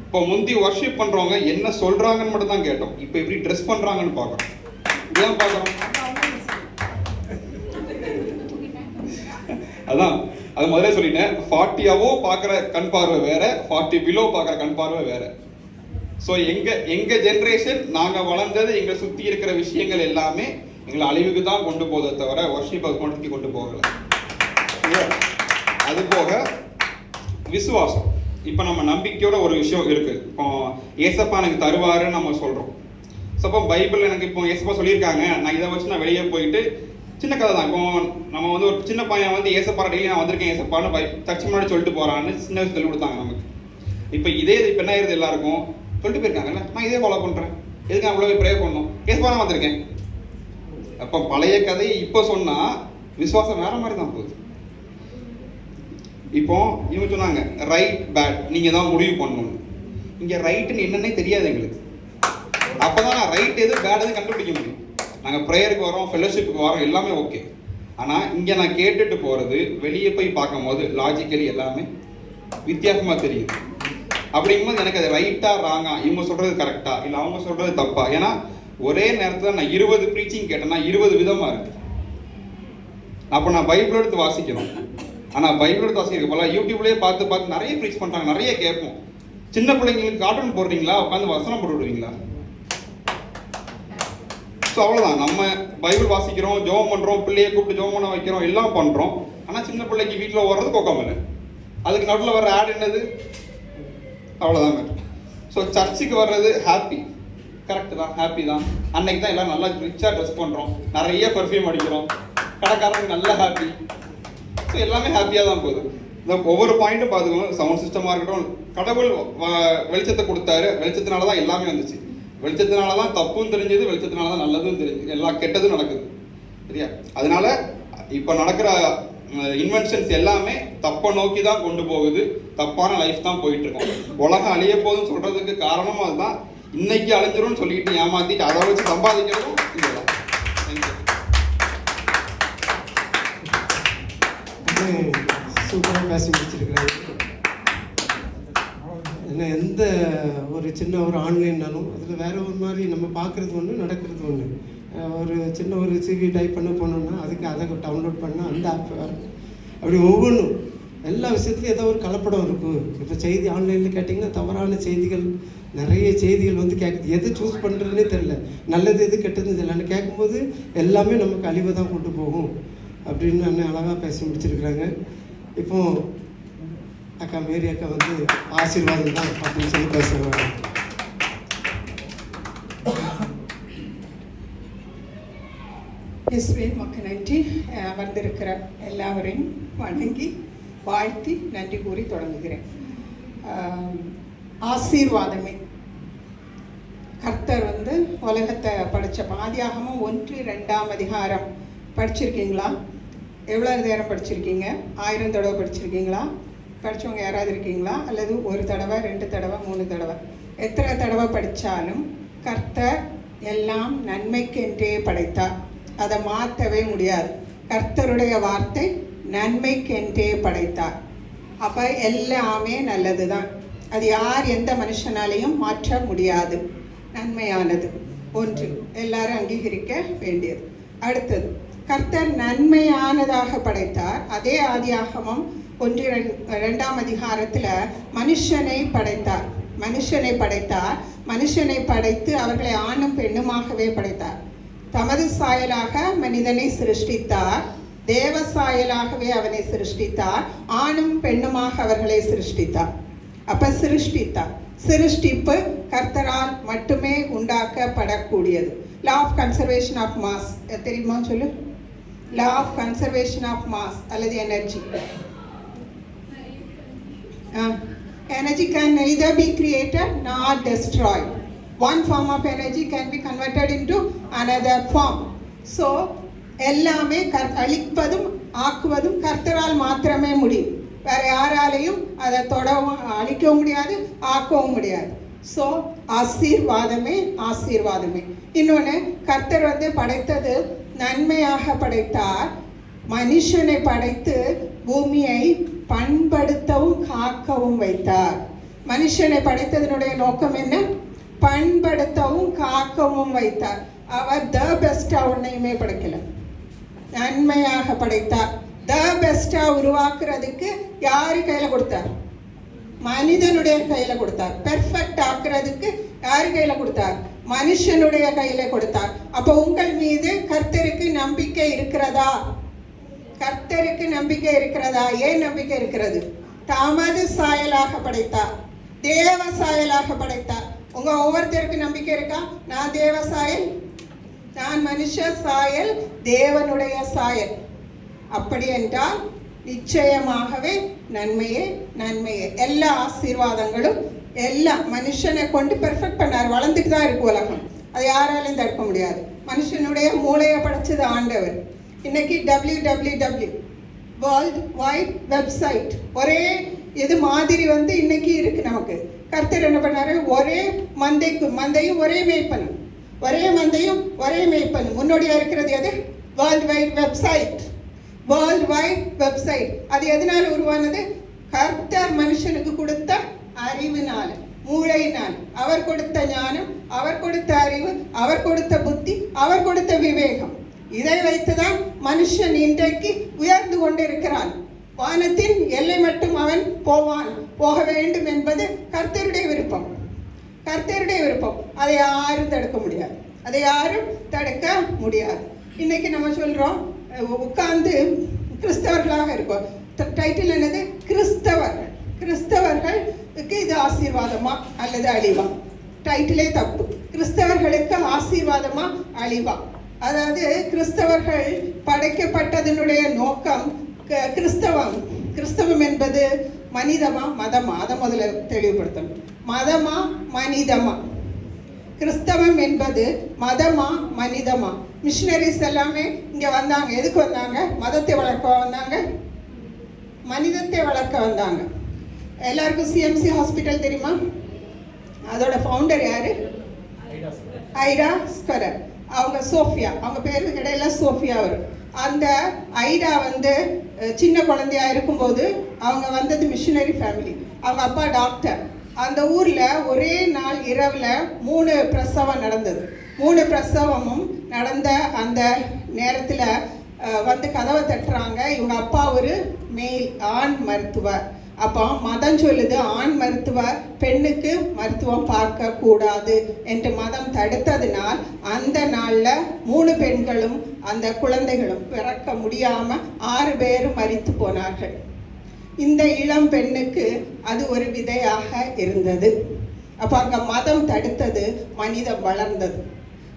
இப்போ முந்தி ஒர்ஷிப் பண்ணுறவங்க என்ன சொல்கிறாங்கன்னு மட்டும் தான் கேட்டோம். இப்போ எப்படி ட்ரெஸ் பண்ணுறாங்கன்னு பார்க்குறோம். ஏன் பார்க்குறோம்? அதான் அது முதல்ல சொல்லிட்டேன். 40 above பார்க்குற கண் பார்வை வேற, 40 below பார்க்குற கண் பார்வை வேற. ஸோ எங்கள் ஜென்ரேஷன், நாங்கள் வளர்ந்தது, எங்களை சுற்றி இருக்கிற விஷயங்கள் எல்லாமே எங்களை அழிவுக்கு தான் கொண்டு போதே தவிர ஒர்ஷிப்பை கொண்டு போகலை. அது போக விசுவாசம். இப்போ நம்ம நம்பிக்கையோட ஒரு விஷயம் இருக்குது. இப்போ ஏசப்பா எனக்கு தருவாருன்னு நம்ம சொல்கிறோம். ஸோ அப்போ பைபிள் எனக்கு இப்போ ஏசப்பா சொல்லியிருக்காங்க, நான் இதை வச்சு நான் வெளியே போயிட்டு, சின்ன கதை தான். இப்போ நம்ம வந்து ஒரு சின்ன பையன் ஏசப்பா டெய்லி நான் வந்திருக்கேன் ஏசப்பான்னு சர்ச்சு முன்னாடி சொல்லிட்டு போகிறான்னு சின்ன வயசு சொல்லி கொடுத்தாங்க நமக்கு. இப்போ இப்போ என்ன ஆயிருது, எல்லாருக்கும் சொல்லிட்டு போயிருக்காங்கல்ல, நான் இதே ஃபாலோ பண்ணுறேன், எதுக்கு நான் இவ்வளோ ப்ரே பண்ணணும், ஏசப்பா நான் வந்திருக்கேன். அப்போ பழைய கதையை இப்போ சொன்னால் விசுவாசம் வேற மாதிரி தான் போகுது. இப்போ இவங்க சொன்னாங்க ரைட் பேட் நீங்கள் தான் முடிவு பண்ணணும். இங்கே ரைட்டுன்னு என்னன்னே தெரியாது எங்களுக்கு. அப்போ தான் நான் ரைட் எது பேட் எது கண்டுபிடிக்க முடியும். நாங்கள் ப்ரேயருக்கு வரோம், ஃபெல்லோஷிப்புக்கு வரோம், எல்லாமே ஓகே. ஆனால் இங்கே நான் கேட்டுட்டு போகிறது வெளியே போய் பார்க்கும்போது லாஜிக்கலி எல்லாமே வித்தியாசமாக தெரியுது. அப்படிங்கும்போது எனக்கு அது ரைட்டாக ராங்கா, இவங்க சொல்கிறது கரெக்டா இல்லை அவங்க சொல்கிறது தப்பா? ஏன்னா ஒரே நேரத்தில் நான் 20 ப்ரீச்சிங் கேட்டேன்னா 20 விதமாக இருக்கு. அப்போ நான் பைபிள் எடுத்து வாசிக்கணும். ஆனால் பைபிள் எடுத்து வாசிக்கிறதுக்கு போல யூடியூப்லேயே பார்த்து நிறைய ப்ரீச் பண்ணுறாங்க, நிறைய கேட்போம். சின்ன பிள்ளைங்களுக்கு கார்ட்டூன் போடுறீங்களா, உட்காந்து வசனம் போட்டு விடுவீங்களா? ஸோ அவ்வளோதான். நம்ம பைபிள் வாசிக்கிறோம், ஜெபம் பண்ணுறோம், பிள்ளையை கூப்பிட்டு ஜெபம் பண்ண வைக்கிறோம், எல்லாம் பண்ணுறோம். ஆனால் சின்ன பிள்ளைக்கு வீட்டில் ஓடுறது கொக்காமல், அதுக்கு நடுவில் வர்ற ஆட் என்னது? அவ்வளோதாங்க. ஸோ சர்ச்சுக்கு வர்றது ஹாப்பி, கரெக்டு தான், ஹாப்பி தான். அன்னைக்கு தான் எல்லாம் நல்லா ரிச்சாக ட்ரெஸ் பண்ணுறோம், நிறைய பர்ஃப்யூம் அடிக்கிறோம், கடைக்காரங்க நல்லா ஹாப்பி. ஸோ எல்லாமே ஹாப்பியாக தான் போகுது. இந்த ஒவ்வொரு பாயிண்ட்டும் பார்த்துக்கணும். சவுண்ட் சிஸ்டமாக இருக்கட்டும், கடவுள் வெளிச்சத்தை கொடுத்தாரு, வெளிச்சத்தினால தான் எல்லாமே வந்துச்சு. வெளிச்சத்தினால தான் தப்பும் தெரிஞ்சது, வெளிச்சத்தினால தான் நல்லதும் தெரிஞ்சு, எல்லா கெட்டதும் நடக்குது. சரியா? அதனால இப்போ நடக்கிற இன்வென்ஷன்ஸ் எல்லாமே தப்பை நோக்கி தான் கொண்டு போகுது. தப்பான லைஃப் தான் போயிட்டு இருக்கோம். உலகம் அழிய போகுதுன்னு சொல்றதுக்கு காரணமும் அதுதான். இன்னைக்கு அழிஞ்சிரும்னு சொல்லிட்டு ஏமாத்திட்டு அதை வச்சு சம்பாதிக்கிறதும் இதுதான். சூப்பராக பேசி முடிச்சிருக்கிறாங்க. ஏன்னா எந்த ஒரு சின்ன ஒரு ஆன்லைன்னாலும் அதில் வேற ஒரு மாதிரி நம்ம பார்க்குறது ஒன்று, நடக்கிறது ஒன்று. ஒரு சின்ன ஒரு சிவி டைப் பண்ண போனோம்னா அதுக்கு அதை டவுன்லோட் பண்ணால் அந்த ஆப் வேறு. அப்படி ஒவ்வொன்றும் எல்லா விஷயத்துலையும் ஏதோ ஒரு கலப்படம் இருக்கும். இப்போ செய்தி ஆன்லைனில் கேட்டிங்கன்னா தவறான செய்திகள் நிறைய செய்திகள் வந்து கேட்குது. எது சூஸ் பண்ணுறதுனே தெரில, நல்லது எது கெட்டது தெரியலன்னு கேட்கும்போது எல்லாமே நமக்கு அழிவை தான் கொண்டு போகும் அப்படின்னு அண்ணன் அழகாக பேசி முடிச்சிருக்கிறாங்க. இப்போ அக்கா மேரி அக்கா வந்து ஆசீர்வாதம் தான் அப்படின்னு சொல்லி பேசுகிறாங்க. இயேசுவே உமக்கு நன்றி. வந்திருக்கிற எல்லாவரையும் வணங்கி வாழ்த்தி நன்றி கூறி தொடங்குகிறேன். ஆசீர்வாதமே கர்த்தர் வந்து உலகத்தை படித்த ஆதியாகமம் 1-2 அதிகாரம் படிச்சிருக்கீங்களா? எவ்வளோ நேரம் படிச்சிருக்கீங்க? 1000 தடவை படிச்சிருக்கீங்களா? படித்தவங்க யாராவது இருக்கீங்களா? அல்லது 1 தடவை 2 தடவை 3 தடவை? எத்தனை தடவை படித்தாலும் கர்த்தர் எல்லாம் நன்மைக்கென்றே படைத்தார். அதை மாற்றவே முடியாது. கர்த்தருடைய வார்த்தை நன்மைக்கென்றே படைத்தார். அப்போ எல்லாமே நல்லது தான். அது யார் எந்த மனுஷனாலையும் மாற்ற முடியாது. நன்மையானது ஒன்று, எல்லாரும் அங்கீகரிக்க வேண்டியது. அடுத்தது, கர்த்தர் நன்மையானதாக படைத்தார். அதே ஆதியாகமம் 1-2 அதிகாரத்தில் மனுஷனை படைத்தார். மனுஷனை படைத்து அவர்களை ஆணும் பெண்ணுமாகவே படைத்தார். தமது சாயலாக மனிதனை சிருஷ்டித்தார். தேவ சாயலாகவே அவனை சிருஷ்டித்தார். ஆணும் பெண்ணுமாக அவர்களை சிருஷ்டித்தார். அப்ப சிருஷ்டிப்பு கர்த்தரால் மட்டுமே உண்டாக்கப்படக்கூடியது. Law of conservation of mass தெரியுமா? சொல்லு. Law of conservation of mass அல்லது energy. Energy can neither be created nor destroyed. One form of energy can be converted into another form. So எல்லாமே அழிப்பதும் ஆக்குவதும் கர்த்தரால் மாத்திரமே முடியும். வேற யாராலையும் அதை தொடவும் அழிக்கவும் முடியாது, ஆக்கவும் முடியாது. ஸோ ஆசீர்வாதமே. இன்னொன்று, கர்த்தர் வந்து படைத்தது நன்மையாக படைத்தார். மனுஷனை படைத்து பூமியை பண்படுத்தவும் காக்கவும் வைத்தார். மனுஷனை படைத்ததனுடைய நோக்கம் என்ன? பண்படுத்தவும் காக்கவும் வைத்தார். அவர் த பெஸ்டா ஒன்னையுமே படைக்கல, நன்மையாக படைத்தார். த பெஸ்டா உருவாக்குறதுக்கு யாரு கையில கொடுத்தார்? மனிதனுடைய கையில கொடுத்தார். பெர்ஃபெக்ட் ஆக்குறதுக்கு யாரு கையில கொடுத்தார்? மனுஷனுடைய கையில கொடுத்தார். அப்போ உங்கள் மீது கர்த்தருக்கு நம்பிக்கை இருக்கிறதா? கர்த்தருக்கு நம்பிக்கை இருக்கிறதா? ஏன் நம்பிக்கை இருக்கிறது? தமது சாயலாக படைத்தார், தேவ சாயலாக படைத்தார். உங்க ஒவ்வொருத்தருக்கு நம்பிக்கை இருக்கா? நான் தேவ சாயல், நான் மனுஷ சாயல், தேவனுடைய சாயல். அப்படி என்றால் நிச்சயமாகவே நன்மையே. எல்லா ஆசீர்வாதங்களும் எல்லா மனுஷனை கொண்டு பெர்ஃபெக்ட் பண்ணார். வளர்ந்துட்டு தான் இருக்கு உலகம், அது யாராலையும் தடுக்க முடியாது. மனுஷனுடைய மூளையை படைச்சது ஆண்டவர். இன்னைக்கு www வேர்ல்ட் வைட் வெப்சைட், ஒரே இது மாதிரி வந்து இன்னைக்கு இருக்கு நமக்கு. கர்த்தர் என்ன பண்ணாரு? ஒரே மந்தையும் ஒரே மேய்ப்பனும், ஒரே மந்தையும் ஒரே மேய்ப்பனும். முன்னோடியா இருக்கிறது எது? World wide website. அது எதனால உருவானது? கர்த்தர் மனுஷனுக்கு கொடுத்த அறிவினால, மூளையினால். அவர் கொடுத்த ஞானம், அவர் கொடுத்த அறிவு, அவர் கொடுத்த புத்தி, அவர் கொடுத்த விவேகம். இதை வைத்துதான் மனுஷன் இன்றைக்கு உயர்ந்து கொண்டிருக்கிறான். வானத்தின் எல்லை மட்டும் அவன் போக வேண்டும் என்பது கர்த்தருடைய விருப்பம். அதை யாரும் தடுக்க முடியாது. இன்னைக்கு நம்ம சொல்றோம், உட்கார்ந்து கிறிஸ்தவர்களாக இருக்கோம். டைட்டில் என்னது? கிறிஸ்தவர்களுக்கு இது ஆசீர்வாதமா அல்லது அழிவா? டைட்டிலே தப்பு. கிறிஸ்தவர்களுக்கு ஆசீர்வாதமா அழிவா? அதாவது கிறிஸ்தவர்கள் படைக்கப்பட்டதனுடைய நோக்கம் கிறிஸ்தவம் என்பது மனிதமா மதமா? அதை முதல்ல தெளிவுபடுத்தணும். மதமா மனிதமா? கிறிஸ்தவம் என்பது மதமா மனிதமா? மிஷினரிஸ் எல்லாமே இங்கே வந்தாங்க. எதுக்கு வந்தாங்க? மதத்தை வளர்க்க வந்தாங்க, மனிதத்தை வளர்க்க வந்தாங்க. எல்லாருக்கும் சிஎம்சி ஹாஸ்பிட்டல் தெரியுமா? அதோட ஃபவுண்டர் யாரு? ஐடா ஸ்கொரர். அவங்க சோஃபியா, அவங்க பேரு இடையில சோஃபியா வரும். அந்த ஐடா வந்து சின்ன குழந்தையா இருக்கும்போது அவங்க வந்தது மிஷினரி ஃபேமிலி. அவங்க அப்பா டாக்டர். அந்த ஊரில் ஒரே நாள் இரவில் 3 பிரசவம் நடந்தது. 3 பிரசவமும் நடந்த அந்த நேரத்தில் வந்து கதவை தட்டுறாங்க. இவங்க அப்பா ஒரு ஆண் மருத்துவர். அப்போ மதம் சொல்லுது ஆண் மருத்துவர் பெண்ணுக்கு மருத்துவம் பார்க்க கூடாது என்று மதம் தடுத்ததினால் அந்த நாளில் 3 பெண்களும் அந்த குழந்தைகளும் பிறக்க முடியாம 6 பேரும் மரித்து போனார்கள். இந்த இளம் பெண்ணுக்கு அது ஒரு விதையாக இருந்தது. அப்போ அங்கே மதம் தடுத்தது, மனிதம் வளர்ந்தது.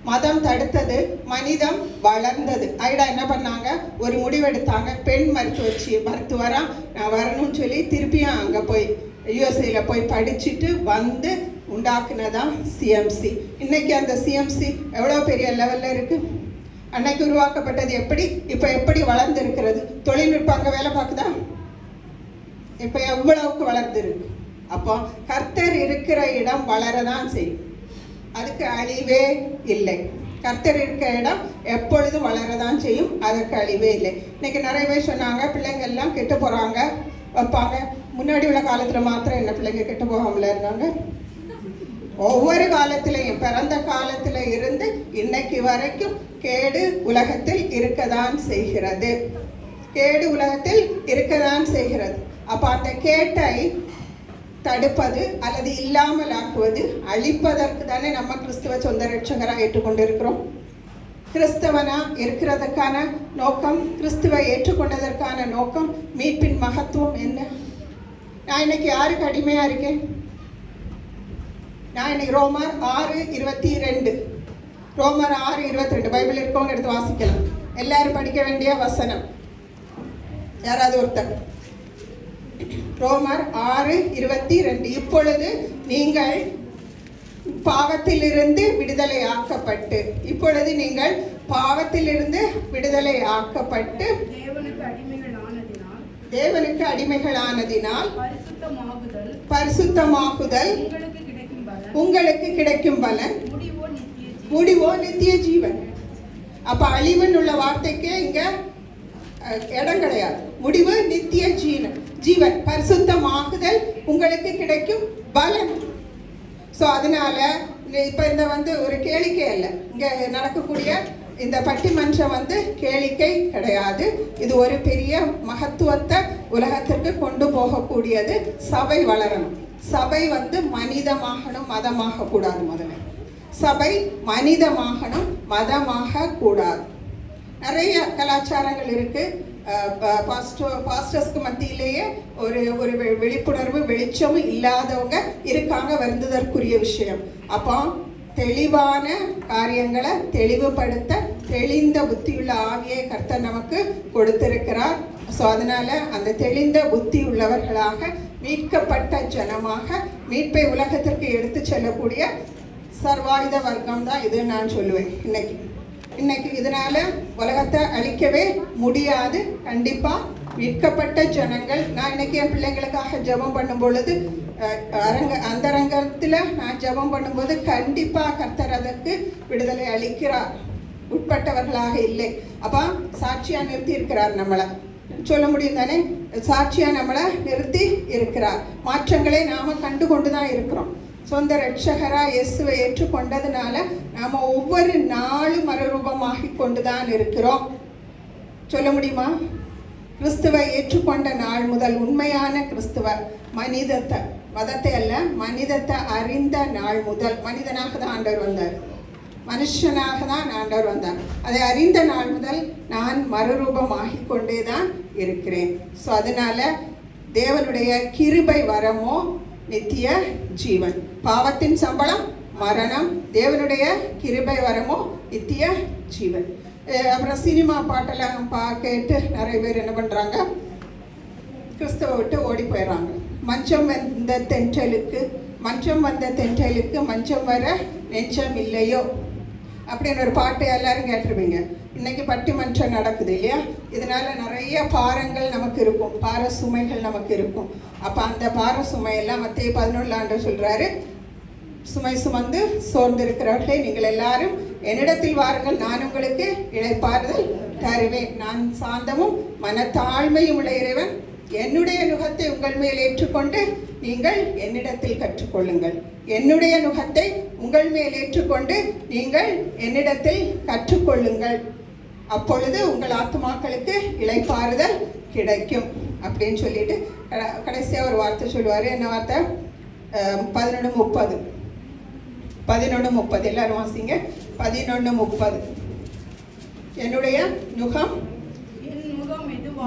மதம் தடுத்தது, மனிதம் வளர்ந்தது. ஐடா என்ன பண்ணாங்க, ஒரு முடிவெடுத்தாங்க. பெண் மருத்துவராக நான் வரணும்னு சொல்லி திருப்பியும் அங்கே போய் யூஎஸ்ஏல போய் படிச்சுட்டு வந்து உண்டாக்குனதான் சிஎம்சி. இன்னைக்கு அந்த சிஎம்சி எவ்வளோ பெரிய லெவலில் இருக்குது. அன்னைக்கு உருவாக்கப்பட்டது எப்படி, இப்போ எப்படி வளர்ந்துருக்கிறது. தொழில்நுட்பம் அங்கே வேலை பார்க்குதா, இப்போ எவ்வளவுக்கு வளர்ந்துருக்கு. அப்போ கர்த்தர் இருக்கிற இடம் வளரதான் செய்யும், அதுக்கு அழிவே இல்லை. கர்த்தர் இருக்கிற இடம் எப்பொழுதும் வளரதான் செய்யும், அதற்கு அழிவே இல்லை. இன்னைக்கு நிறைய பேர் சொன்னாங்க பிள்ளைங்கள்லாம் கெட்டு போகிறாங்க வைப்பாங்க. முன்னாடி உள்ள காலத்தில் மாத்திரம் என்ன பிள்ளைங்க கெட்டு போகாமல இருந்தாங்க? ஒவ்வொரு காலத்திலையும், பிறந்த காலத்தில் இருந்து இன்னைக்கு வரைக்கும் கேடு உலகத்தில் இருக்கதான் செய்கிறது. கேடு உலகத்தில் இருக்கதான் செய்கிறது. அப்போ அந்த கேட்டை தடுப்பது அல்லது இல்லாமல் ஆக்குவது, அழிப்பதற்கு தானே நம்ம கிறிஸ்துவ சொந்த ரட்சகராக ஏற்றுக்கொண்டு இருக்கிறோம். கிறிஸ்தவனா இருக்கிறதுக்கான நோக்கம், கிறிஸ்துவை ஏற்றுக்கொண்டதற்கான நோக்கம், மீட்பின் மகத்துவம் என்ன? நான் இன்னைக்கு யாருக்கு அடிமையா இருக்கேன்? நான் இன்னைக்கு ரோமர் 6:22 ரோமர் 6:22 பைபிள் இருக்கவங்க எடுத்து வாசிக்கலாம். எல்லாரும் படிக்க வேண்டிய வசனம். யாராவது ஒருத்தர் ரோமர் 6:22 இப்பொழுது நீங்கள் பாவத்திலிருந்து விடுதலை ஆக்கப்பட்டு, இப்பொழுது நீங்கள் பாவத்திலிருந்து விடுதலை ஆக்கப்பட்டு தேவனுக்கு அடிமைகளானதினால் பரிசுத்தமாகுதல் உங்களுக்கு கிடைக்கும் பலன் முடிவோ நித்திய ஜீவன். அப்ப அழிவன் உள்ள வார்த்தைக்கு இங்க இடம் கிடையாது. முடிவு நித்திய ஜீவன், பரிசுத்தமாகுதல் உங்களுக்கு கிடைக்கும் பலன். ஸோ அதனால இப்போ இந்த ஒரு கேளிக்கை அல்ல, இங்கே நடக்கக்கூடிய இந்த பட்டிமன்றம் கேளிக்கை கிடையாது. இது ஒரு பெரிய மகத்துவத்தை உலகத்திற்கு கொண்டு போகக்கூடியது. சபை வளரணும். சபை மனிதமாகணும், மதமாக கூடாது. முதல்ல சபை மனிதமாகணும், மதமாக கூடாது. நிறைய கலாச்சாரங்கள் இருக்கு. பாஸ்டர்ஸ்க்கு மத்தியிலேயே ஒரு விழிப்புணர்வு வெளிச்சமும் இல்லாதவங்க இருக்காங்க, வருந்துதற்குரிய விஷயம். அப்போ தெளிவான காரியங்களை தெளிவுபடுத்த தெளிந்த புத்தியுள்ள ஆவியை கர்த்தர் நமக்கு கொடுத்திருக்கிறார். ஸோ அதனால அந்த தெளிந்த புத்தி உள்ளவர்களாக, மீட்கப்பட்ட ஜனமாக, மீட்பை உலகத்திற்கு எடுத்து செல்லக்கூடிய சர்வாயுத வர்க்கம் தான் இது நான் சொல்லுவேன். இன்னைக்கு இதனால உலகத்தை அழிக்கவே முடியாது. கண்டிப்பா மீட்கப்பட்ட ஜனங்கள். நான் இன்னைக்கு என் பிள்ளைங்களுக்காக ஜெபம் பண்ணும் பொழுது, அந்தரங்கத்தில் நான் ஜெபம் பண்ணும்போது கண்டிப்பா கர்த்தர் அதற்கு விடுதலை அளிக்கிறார். உட்பட்டவர்களாக இல்லை. அப்ப சாட்சியா நிறுத்தி இருக்கிறார். நம்மளை சொல்ல முடியும் தானே, சாட்சியா நம்மளை நிறுத்தி இருக்கிறார். மாற்றங்களை நாம கண்டு கொண்டுதான் இருக்கிறோம். சொந்த ரட்சகரா இயேசுவை ஏற்றுக்கொண்டதுனால நாம ஒவ்வொரு நாளும் மறுரூபமாகி கொண்டுதான் இருக்கிறோம். சொல்ல முடியுமா? கிறிஸ்துவை ஏற்றுக்கொண்ட நாள் முதல் உண்மையான கிறிஸ்துவர், மதத்தை அல்ல, மனிதத்தை அறிந்த நாள் முதல், மனிதனாக தான் ஆண்டவர் வந்தார், மனுஷனாக தான் ஆண்டவர் வந்தார். அதை அறிந்த நாள் முதல் நான் மறுரூபமாகி கொண்டே தான் இருக்கிறேன். ஸோ அதனால தேவனுடைய கிருபை வரமோ நித்திய ஜீவன். பாவத்தின் சம்பளம் மரணம், தேவனுடைய கிருபை வரமோ நித்திய ஜீவன். அப்புறம் சினிமா பாட்டெல்லாம் கேட்டு நிறைய பேர் என்ன பண்ணுறாங்க, கிறிஸ்தவ விட்டு ஓடி போயிடுறாங்க. மஞ்சம் வந்த தென்றலுக்கு மஞ்சம் வர நெஞ்சம் இல்லையோ அப்படின்னு ஒரு பாட்டு எல்லாரும் கேட்டிருப்பீங்க. இன்னைக்கு பட்டிமன்றம் நடக்குது இல்லையா? இதனால நிறைய பாரங்கள் நமக்கு இருக்கும், பார சுமைகள் நமக்கு இருக்கும். அப்போ அந்த பார சுமையெல்லாம் மத்திய 11 சொல்றாரு, சுமை சுமந்து சோர்ந்திருக்கிறவர்களே நீங்கள் எல்லாரும் என்னிடத்தில் வாருங்கள், நான் உங்களுக்கு இளைப்பாறுதல் தருவேன். நான் சாந்தமும் மனத்தாழ்மையும் உள்ள இறைவன், என்னுடைய நுகத்தை உங்கள் மேல் ஏற்றுக்கொண்டு நீங்கள் என்னிடத்தில் கற்றுக்கொள்ளுங்கள். என்னுடைய நுகத்தை உங்கள் மேல் ஏற்றுக்கொண்டு நீங்கள் என்னிடத்தில் கற்றுக்கொள்ளுங்கள். அப்பொழுது உங்கள் ஆத்துமாக்களுக்கு இளைப்பாறுதல் கிடைக்கும். அப்படின்னு சொல்லிட்டு கடைசியாக ஒரு வார்த்தை சொல்லுவார். என்ன வார்த்தை? 11:30. 11:30 எல்லாரும் வாசிங்க. 11:30. என்னுடைய நுகம்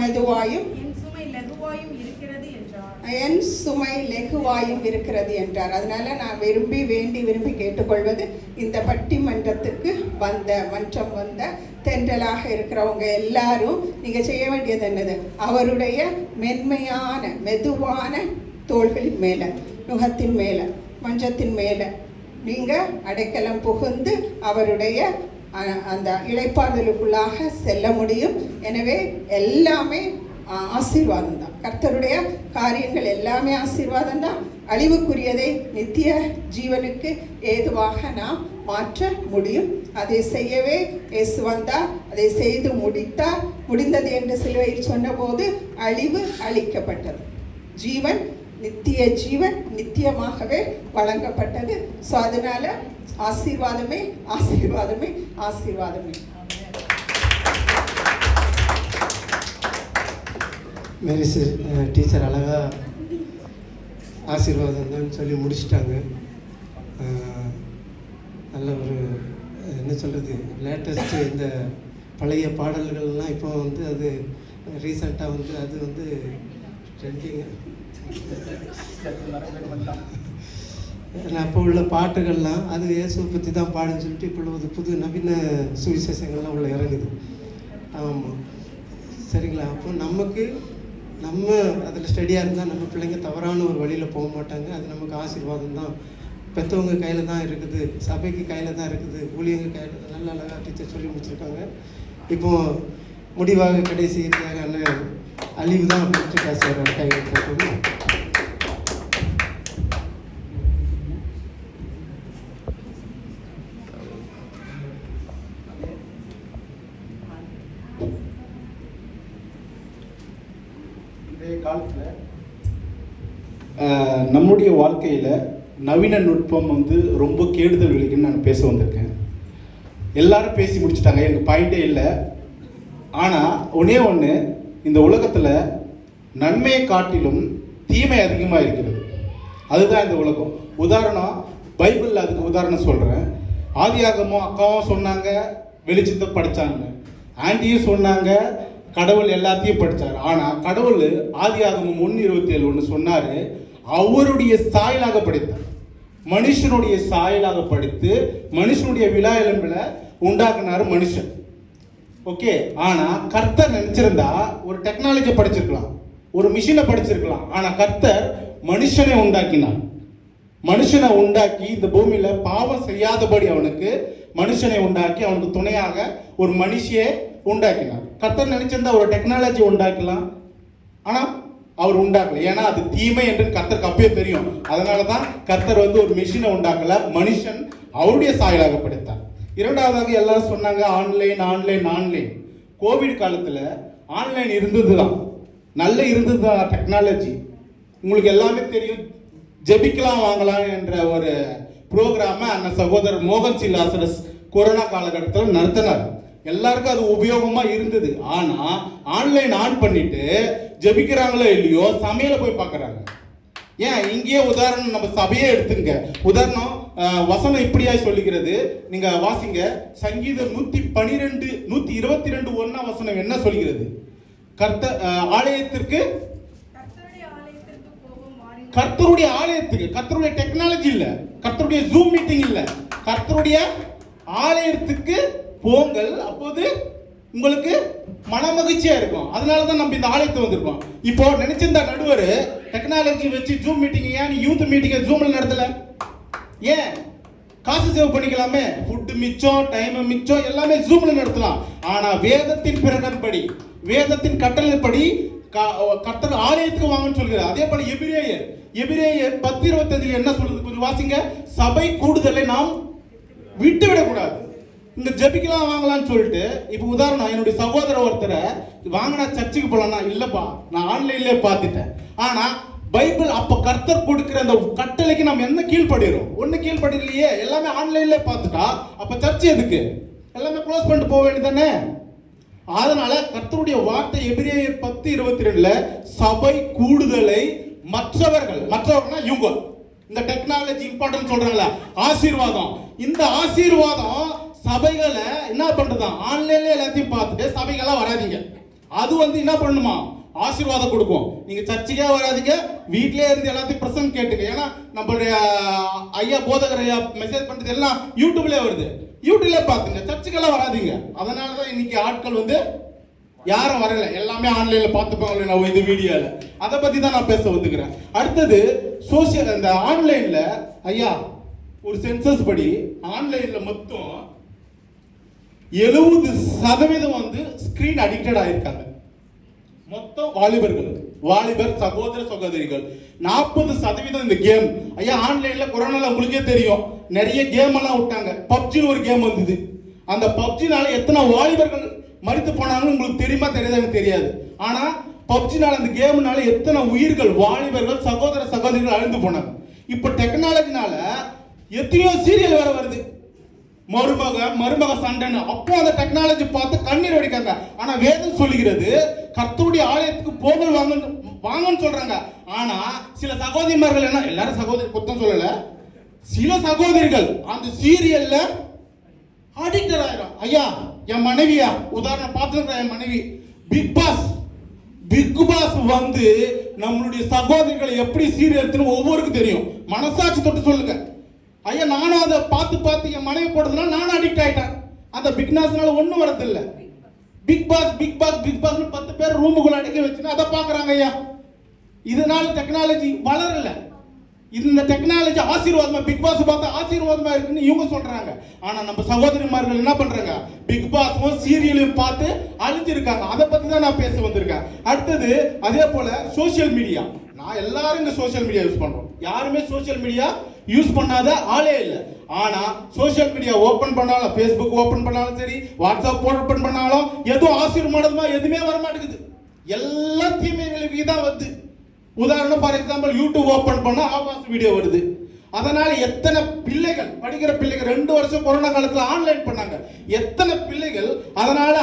மெதுவாயும் என் சுமை லெகுவாயும் இருக்கிறது என்றார். அதனால நான் விரும்பி கேட்டுக்கொள்வது, இந்த பட்டிமன்றத்துக்கு மன்றம் வந்த தென்றலாக இருக்கிறவங்க எல்லாரும் நீங்கள் செய்ய வேண்டியது என்னது? அவருடைய மென்மையான மெதுவான தோள்களின் மேலே, நுகத்தின் மேலே, மஞ்சத்தின் மேலே நீங்கள் அடைக்கலம் புகுந்து அவருடைய அந்த இளைப்பாறுதலுக்குள்ளாக செல்ல முடியும். எனவே எல்லாமே ஆசீர்வாதம் தான். கர்த்தருடைய காரியங்கள் எல்லாமே ஆசீர்வாதம் தான். அழிவுக்குரியதை நித்திய ஜீவனுக்கு ஏதுவாக நாம் மாற்ற முடியும். அதை செய்யவே இயேசு வந்தார், அதை செய்து முடித்தார். முடிந்தது என்று சிலுவையில் சொன்னபோது அழிவு அழிக்கப்பட்டது, ஜீவன் நித்திய ஜீவன் நித்தியமாகவே வழங்கப்பட்டது. ஸோ அதனால ஆசீர்வாதமே ஆசீர்வாதமே ஆசீர்வாதமே. மேரி டீச்சர் அழகாக ஆசீர்வாதம் தான் சொல்லி முடிச்சிட்டாங்க. நல்ல ஒரு என்ன சொல்கிறது, லேட்டஸ்ட்டு இந்த பழைய பாடல்கள்லாம் இப்போ வந்து அது ரீசண்டாக வந்து அது வந்து ட்ரெண்டிங்கு. அப்போ உள்ள பாட்டுகள்லாம் அது இயேசுவை பற்றி தான் பாடுன்னு சொல்லிட்டு இப்போ உள்ள புது நவீன சுவிசேஷங்கள்லாம் உள்ள இறங்குது. ஆமாம், சரிங்களா? அப்போ நம்ம அதில் ஸ்டடியாக இருந்தால் நம்ம பிள்ளைங்க தவறான ஒரு வழியில் போக மாட்டாங்க. அது நமக்கு ஆசீர்வாதம் தான். பெற்றவங்க கையில் தான் இருக்குது, சபைக்கு கையில் தான் இருக்குது, ஊழியங்க கையில் தான். நல்ல அழகாக டீச்சர் சொல்லி முடிச்சிருக்காங்க. இப்போது முடிவாக கடைசி தேவையான அழிவு தான் அப்படின்ட்டு பேசுகிற கையில் போட்டோம். காலத்தில் நம்முடைய வாழ்க்கையில் நவீன நுட்பம் வந்து ரொம்ப கேடுதல் விளைக்குன்னு நான் பேச வந்திருக்கேன். எல்லாரும் பேசி முடிச்சுட்டாங்க, எனக்கு பாயிண்டே இல்லை. ஆனால் ஒன்று, இந்த உலகத்தில் நன்மையை காட்டிலும் தீமை அதிகமாக இருக்கிறது. அதுதான் இந்த உலகம். உதாரணம், பைபிளில் அதுக்கு உதாரணம் சொல்கிறேன். ஆதியாகமும் அக்காவும் சொன்னாங்க வெளிச்சத்தை படித்தாங்க, ஆண்டியும் சொன்னாங்க கடவுள் எல்லாத்தையும் படித்தார். ஆனால் கடவுள் ஆதியாகமம் 1:27 சொன்னார், அவருடைய சாயலாக படைத்தார். மனுஷனுடைய சாயலாக படைத்து மனுஷனுடைய விழா எலும்பில் உண்டாக்குனார் மனுஷன். ஓகே. ஆனால் கர்த்தர் நினச்சிருந்தா ஒரு டெக்னாலஜி படிச்சிருக்கலாம், ஒரு மிஷினை படிச்சிருக்கலாம். ஆனால் கர்த்தர் மனுஷனை உண்டாக்கினார். மனுஷனை உண்டாக்கி இந்த பூமியில் பாவம் செய்யாதபடி அவனுக்கு மனுஷனை உண்டாக்கி அவனுக்கு துணையாக ஒரு மனுஷியை உண்டாக்கினார். கர்த்தர் நினைச்சிருந்தா ஒரு டெக்னாலஜி உண்டாக்கலாம், ஆனால் அவர் உண்டாக்கல. ஏன்னா அது தீமை என்று கர்த்தருக்கு அப்பயே தெரியும். அதனால தான் கர்த்தர் வந்து ஒரு மிஷினை உண்டாக்கல, மனுஷன் அவருடைய சாயலாக படைத்தார். இரண்டாவதாக எல்லாரும் சொன்னாங்க ஆன்லைன். கோவிட் காலத்தில் ஆன்லைன் இருந்தது தான், நல்ல இருந்தது தான் டெக்னாலஜி. உங்களுக்கு எல்லாமே தெரியும், ஜெபிக்கலாம் வாங்கலாம் என்ற ஒரு ப்ரோக்ராமை அண்ணன் சகோதரர் மோகன் சி லாசரஸ் கொரோனா காலகட்டத்தில் நடத்தினார். எல்லாருக்கும் அது உபயோகமாக இருந்தது. ஆனால் ஆன்லைன் ஆன் பண்ணிட்டு ஜெபிக்கிறாங்களோ இல்லையோ சமையலை போய் பார்க்குறாங்க. ஏன் இங்கேயே உதாரணம் நம்ம சபையே எடுத்துங்க. உதாரணம் வசனம் இப்படியாய் சொல்லுகிறது, நீங்கள் வாசிங்க. சங்கீதம் 122 வசனம் என்ன சொல்கிறது? கர்த்தருடைய ஆலயத்துக்கு, கர்த்தருடைய டெக்னாலஜி இல்ல, கர்த்தருடைய ஜூம் மீட்டிங் இல்ல, கர்த்தருடைய ஆலயத்துக்கு போங்கள், அப்போது உங்களுக்கு மன மகிழ்ச்சியா இருக்கும். அதனாலதான் நம்ம இந்த ஆலயத்தை வந்திருக்கோம். இப்போ நினைச்சிருந்தா நடுவர் டெக்னாலஜி வச்சு ஜூம் மீட்டிங், ஏன் யூத் மீட்டிங்கை ஜூம்ல நடத்தல? ஏன்? காசு சேவ் பண்ணிக்கலாமே, ஃபுட் மிச்சம், டைம் மிச்சம், எல்லாமே ஜூம்ல நடத்தலாம். ஆனா வேதத்தின் பிரகன்படி, வேதத்தின் கட்டளைப்படி கர்த்தர் ஆலயத்துக்கு வாங்கன்னு சொல்கிறார். அதே போல எபிரேயர் 10:25 என்ன சொல்றது? கொஞ்சம் வாசிங்க. சபை கூடுதலை நாம் விட்டுவிடக்கூடாது. இந்த ஜெபிக்கலாம் வாங்கலாம்னு சொல்லிட்டு, இப்போ உதாரணம், என்னுடைய சகோதரர் ஒருத்தரை வாங்கினா சர்ச்சுக்கு போகலாம்னா, இல்லப்பா நான் ஆன்லைன்லேயே பார்த்துட்டேன். ஆனா பைபிள் அப்ப கர்த்தர் கொடுக்கிற அந்த கட்டளைக்கு நம்ம என்ன கீழ்படுகிறோம்? ஒண்ணு கீழ்படலையே, எல்லாமே ஆன்லைன்லேயே பார்த்துட்டா அப்ப சர்ச் எதுக்கு? எல்லாமே க்ளோஸ் பண்ணிட்டு போக வேண்டியதானே? அதனால கர்த்தருடைய வார்த்தை எபிரேயர் 10:22 சபை கூடுதலை மற்றவர்கள்னா இவங்க இந்த டெக்னாலஜி இம்பார்ட்டன்ட் சொல்றாங்கல்ல, ஆசீர்வாதம், இந்த ஆசீர்வாதம் சபைகளை என்ன பண்றதா, ஆன்லைன்ல எல்லாத்தையும் பார்த்துட்டு சபைகள்லாம் வராதீங்க. அது என்ன பண்ணுமா, ஆசீர்வாதம் கொடுக்கும். நீங்க சர்ச்சுக்கே வராதீங்க, வீட்லயே இருந்து எல்லாத்தையும் பிரசங்கம் கேட்டுங்க. ஏன்னா நம்மளுடைய ஐயா போதகர் ஐயா மெசேஜ் பண்றது எல்லாம் யூடியூப்லயே வருது, யூடியூப்ல பாத்துங்க, சர்ச்சுக்கெல்லாம் வராதீங்க. அதனாலதான் இன்னைக்கு ஆட்கள் யாரும் வரல, எல்லாமே ஆன்லைன்ல பார்த்துப்பாங்க. நான் இந்த வீடியோல அதை பத்தி தான் நான் பேச வந்துக்கிறேன். அடுத்தது சோசியல், இந்த ஆன்லைன்ல ஐயா ஒரு சென்சஸ் படி ஆன்லைன்ல மொத்தம் 70% ஸ்கிரீன் அடிக்டட் ஆயிருக்காங்க. மொத்தம் வாலிபர் சகோதர சகோதரிகள் 40% இந்த கேம். ஐயா ஆன்லைன்ல கொரோனால உங்களுக்கே தெரியும் நிறைய கேம் எல்லாம் விட்டாங்க. பப்ஜி ஒரு கேம் வந்தது. அந்த பப்ஜினால எத்தனை வாலிபர்கள் மரித்து போனாங்கன்னு உங்களுக்கு தெரியுமா தெரியாதுன்னு தெரியாது. ஆனா பப்ஜினால அந்த கேம்னால எத்தனை உயிர்கள், வாலிபர்கள் சகோதர சகோதரிகள் அழிந்து போனாங்க. இப்ப டெக்னாலஜினால எத்தனையோ சீரியல் வேற வருது, மருமக சண்டைன்னு. அப்போ அந்த டெக்னாலஜி பார்த்து கண்ணீர் வடிக்காங்க. ஆனா வேதம் சொல்லுகிறது கர்த்தருடைய ஆலயத்துக்கு போகல் வாங்கன்னு சொல்றாங்க. ஆனா சில சகோதரிமார்கள் என்ன, எல்லாரும் சகோதரி குத்தம் சொல்லல, சில சகோதரிகள் அந்த சீரியல்ல அடிக்டட் ஆயிரும். ஐயா என் மனைவியா உதாரணம் பார்த்துருக்க, என் மனைவி பிக் பாஸ் நம்மளுடைய சகோதரிகளை எப்படி சீரியல் ஒவ்வொருக்கும் தெரியும். மனசாட்சி தொட்டு சொல்லுங்க ஐயா. நானும் அதை பார்த்து என் மனைவி போடுறதுனால நானும் அடிக்ட் ஆயிட்டேன். அந்த பிக் பாஸ்னால ஒன்றும் வரதில்லை. பிக் பாஸ் 10 பேர் ரூமுக்குள்ள அடைக்க வச்சுன்னு அதை பார்க்குறாங்க ஐயா. இதனால டெக்னாலஜி வளரல. இந்த டெக்னாலஜி ஆசீர்வாதமா, பிக் பாஸ் பார்த்தா ஆசீர்வாதமா இருக்குன்னு இவங்க சொல்றாங்க. ஆனா நம்ம சகோதரிமார்கள் என்ன பண்றாங்க, பிக் பாஸும் சீரியலையும் பார்த்து அழிஞ்சிருக்காங்க. அதை பத்தி தான் நான் பேச வந்திருக்கேன். அடுத்தது அதே போல சோசியல் மீடியா. நான் எல்லாரும் இந்த சோசியல் மீடியா யூஸ் பண்றோம், யாருமே சோசியல் மீடியா யூஸ் பண்ணாத ஆளே இல்லை. ஆனா சோசியல் மீடியா ஓபன் பண்ணாலும், ஃபேஸ்புக் ஓபன் பண்ணாலும் சரி, வாட்ஸ்அப் ஓபன் பண்ணாலும் எதுவும் ஆசீர்வாதமா எதுவுமே வர மாட்டேங்குது. எல்லா தீமைகளுக்கு தான் வருது. உதாரணம் ஃபார் எக்ஸாம்பிள் யூடியூப் ஓபன் பண்ணா ஆபாச வீடியோ வருது. அதனால எத்தனை பிள்ளைகள், படிக்கிற பிள்ளைகள் 2 வருஷம் கொரோனா காலத்துல ஆன்லைன் பண்ணாங்க, எத்தனை பிள்ளைகள் அதனால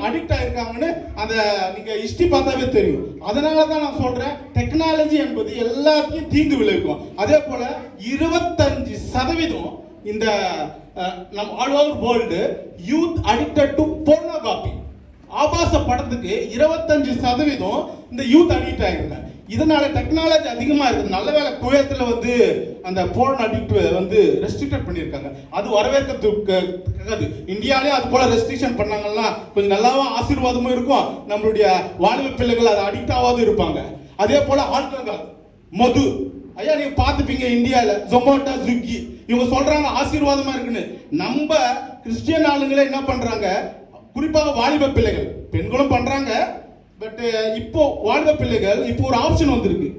அடிக்ட் ஆயிருக்காங்கன்னு அந்த நீங்க ஹிஸ்டரி பார்த்தாவே தெரியும். அதனால தான் நான் சொல்றேன், டெக்னாலஜி என்பது எல்லாத்தையும் தீங்கு விளைவிக்கும். அதே போல 25% இந்த நம் all over world youth addicted to pornography, ஆபாச படத்துக்கு 25% இந்த யூத் அடிக்ட் ஆகிருக்காங்க. இதனால டெக்னாலஜி அதிகமா இருக்குது. நல்ல வேலை குவைத்தில் அந்த போர்ன் அடிக்ட் ரெஸ்ட்ரிக்டட் பண்ணியிருக்காங்க. அது வரவேற்கிறது. இந்தியாவிலே அது போல ரெஸ்ட்ரிக்ஷன் பண்ணாங்கன்னா கொஞ்சம் நல்லாவும் ஆசீர்வாதமும் இருக்கும், நம்மளுடைய வாலிப பிள்ளைகள் அதை அடிக்ட் ஆகாது இருப்பாங்க. அதே போல ஆல்கஹால், மது. ஐயா நீங்க பார்த்துப்பீங்க இந்தியாவில் ஜொமேட்டோ, ஸ்விக்கி இவங்க சொல்றாங்க ஆசீர்வாதமா இருக்குன்னு. நம்ம கிறிஸ்டியன் ஆளுங்களே என்ன பண்றாங்க, குறிப்பாக வாலிப பிள்ளைகள், பெண்களும் பண்றாங்க. பட் இப்போ வாலிப பிள்ளைகள் இப்போ ஒரு ஆப்ஷன் வந்திருக்கு,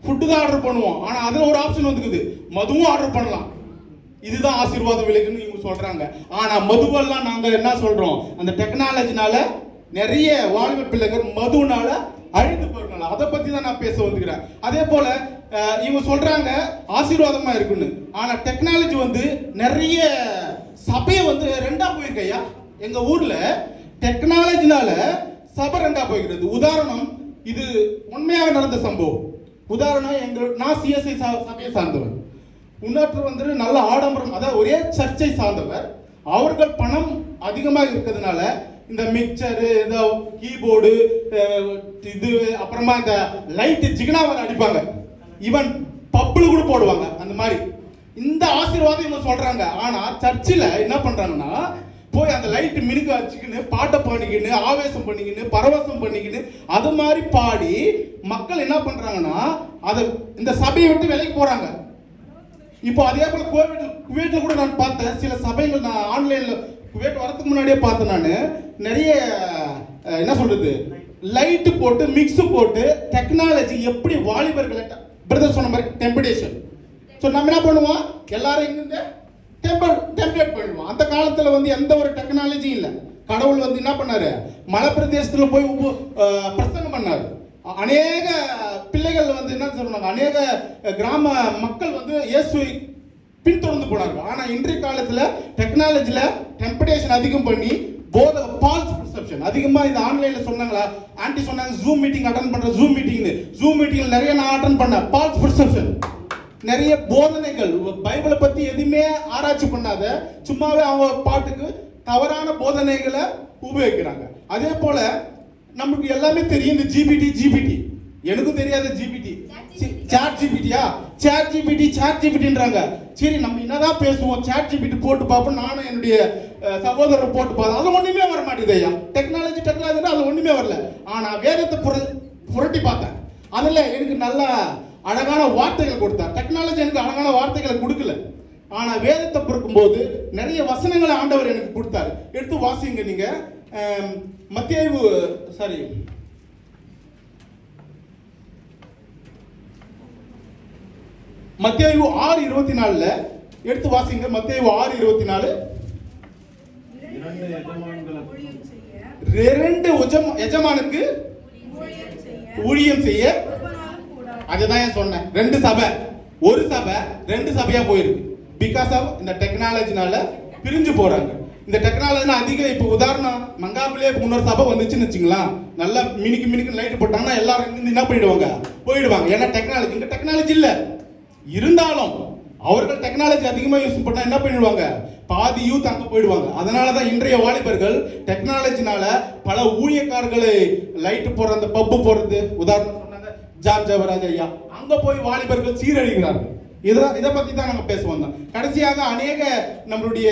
ஃபுட்டு தான் ஆர்டர் பண்ணுவோம், ஆனா அதுல ஒரு ஆப்ஷன் வந்துருக்குது, மதுவும் ஆர்டர் பண்ணலாம். இதுதான் ஆசீர்வாதம் விலைக்குன்னு இவங்க சொல்றாங்க. ஆனா மதுவெல்லாம் நாங்க என்ன சொல்றோம், அந்த டெக்னாலஜினால நிறைய வாலிப பிள்ளைகள் மதுனால அழிந்து போறாங்க. அதை பத்தி தான் நான் பேச வந்துக்கிறேன். அதே போல இவங்க சொல்றாங்க ஆசீர்வாதமா இருக்குன்னு. ஆனா டெக்னாலஜி நிறைய சபையை ரெண்டா போயிருக்கு ஐயா. எங்க ஊர்ல டெக்னாலஜினால சபை ரெண்டா போகிறது. உதாரணம், இது உண்மையாக நடந்த சம்பவம். உதாரணம், நான் சிஎஸ்ஐ சபையை சார்ந்தவர், இன்னொருத்தர் நல்ல ஆடம்பரம், அதாவது ஒரே சர்ச்சை சார்ந்தவர். அவர்கள் பணம் அதிகமாக இருக்கிறதுனால இந்த மிக்சரு, இந்த கீபோர்டு, இது அப்புறமா இந்த லைட் ஜிகனாவில் அடிப்பாங்க, ஈவன் பப்புல கூட போடுவாங்க. அந்த மாதிரி இந்த ஆசீர்வாதம் இவங்க சொல்றாங்க. ஆனா சர்ச்சில் என்ன பண்றாங்கன்னா, போய் அந்த லைட் மினுக்கு வச்சுக்கின்னு பாட்டை பாடிக்கின்னு ஆவேசம் பண்ணிக்கின்னு பரவசம் பண்ணிக்கின்னு அது மாதிரி பாடி மக்கள் என்ன பண்றாங்கன்னா அதை இந்த சபையை விட்டு விலைக்கு போறாங்க. இப்போ அதே போல குவைட்ல கூட நான் பார்த்தேன் சில சபைகள், நான் ஆன்லைன்ல குவைட் வரதுக்கு முன்னாடியே பார்த்தேன். நான் நிறைய என்ன சொல்றது, லைட்டு போட்டு மிக்ஸ் போட்டு டெக்னாலஜி எப்படி வாலிபர்களை பிரதர் சொன்ன மாதிரி டெம்படேஷன். ஸோ நம்ம என்ன பண்ணுவோம், எல்லாரும் இங்கிருந்து டெம்ப்ளேட் பண்ணுவோம். அந்த காலத்தில் எந்த ஒரு டெக்னாலஜி இல்லை. கடவுள் என்ன பண்ணாரு, மலை பிரதேசத்தில் போய் பிரசங்கம் பண்ணாரு. அநேக பிள்ளைகள் என்ன சொல்றாங்க, அநேக கிராம மக்கள் இயேசுவை பின்தொடர்ந்து போனார்கள். ஆனால் இன்றைய காலத்தில் டெக்னாலஜியில் டெம்படேஷன் அதிகம் பண்ணி ஃபால்ஸ் பர்செப்ஷன் அதிகமா இந்த ஆன்லைன்ல சொன்னாங்களா, ஆன்ட்டி சொன்னாங்க ஜூம் மீட்டிங் அட்டெண்ட் பண்ற, ஜூம் மீட்டிங்ல நிறைய நான் அட்டெண்ட் பண்ணேன். ஃபால்ஸ் பர்செப்ஷன், நிறைய போதனைகள், பைபிளை பத்தி எதுவுமே ஆராய்ச்சி பண்ணாத சும்மாவே அவங்க பாட்டுக்கு தவறான போதனைகளை உபயோகிக்கிறாங்க. அதே போல நமக்கு எல்லாமே தெரியும் இந்த ஜிபிடி, எனக்கும் தெரியாத ஜிபிடி, சாட் ஜிபிடின்றாங்க. சரி நம்ம என்னதான் பேசுவோம், சாட் ஜிபிடி போட்டு பார்ப்போம். நானும் என்னுடைய சகோதரர் போட்டு பார்த்தோம், அது ஒண்ணுமே வர மாட்டேங்குது ஐயா. டெக்னாலஜி அது ஒண்ணுமே வரல. ஆனா வேதத்தை புரட்டி பார்த்தேன், அதுல எனக்கு நல்ல அழகான வார்த்தைகள் கொடுத்தார். டெக்னாலஜி எனக்கு அழகான வார்த்தைகளை கொடுக்கல, ஆனா வேதத்தை பொறுக்கும்போது நிறைய வசனங்களை ஆண்டவர் எனக்கு கொடுத்தாரு. எடுத்து வாசிங்க நீங்க. மத்தேயு 6:24 எடுத்து வாசிங்க. மத்தேயு 6:24. 2 எஜமானுக்கு ஊழியம் செய்ய, அதுதான் சொன்னேன். 2 சபை, ஒரு சபை 2 சபையா போயிருக்கு. பிகாஸ் ஆஃப் இந்த டெக்னாலஜினால பிரிஞ்சு போறாங்க. இந்த டெக்னாலஜி அதிகம். இப்போ உதாரணம் மங்காப்பிலே இன்னொரு சபை வந்துச்சுன்னு வச்சுங்களா, நல்லா மினிக்கு லைட் போட்டாங்கன்னா எல்லாரும் இங்கிருந்து என்ன போயிடுவாங்க. ஏன்னா டெக்னாலஜி, இங்க டெக்னாலஜி இல்ல இருந்தாலும் அவர்கள் டெக்னாலஜி அதிகமா யூஸ் பண்ணா என்ன பண்ணிடுவாங்க, பாதி யூத் அங்க போயிடுவாங்க. அதனாலதான் இன்றைய வாலிபர்கள் டெக்னாலஜினால பல ஊழியக்காரர்களை லைட் போடுற, அந்த பப்பு போடுறது, உதாரணம் சொன்னாங்க ஜான் ஜெபராஜ் ஐயா, அங்க போய் வாலிபர்கள் சீரழிகிறார்கள். இதை பத்தி தான் நாங்க பேசுவோம். கடைசியாக அநேக நம்மளுடைய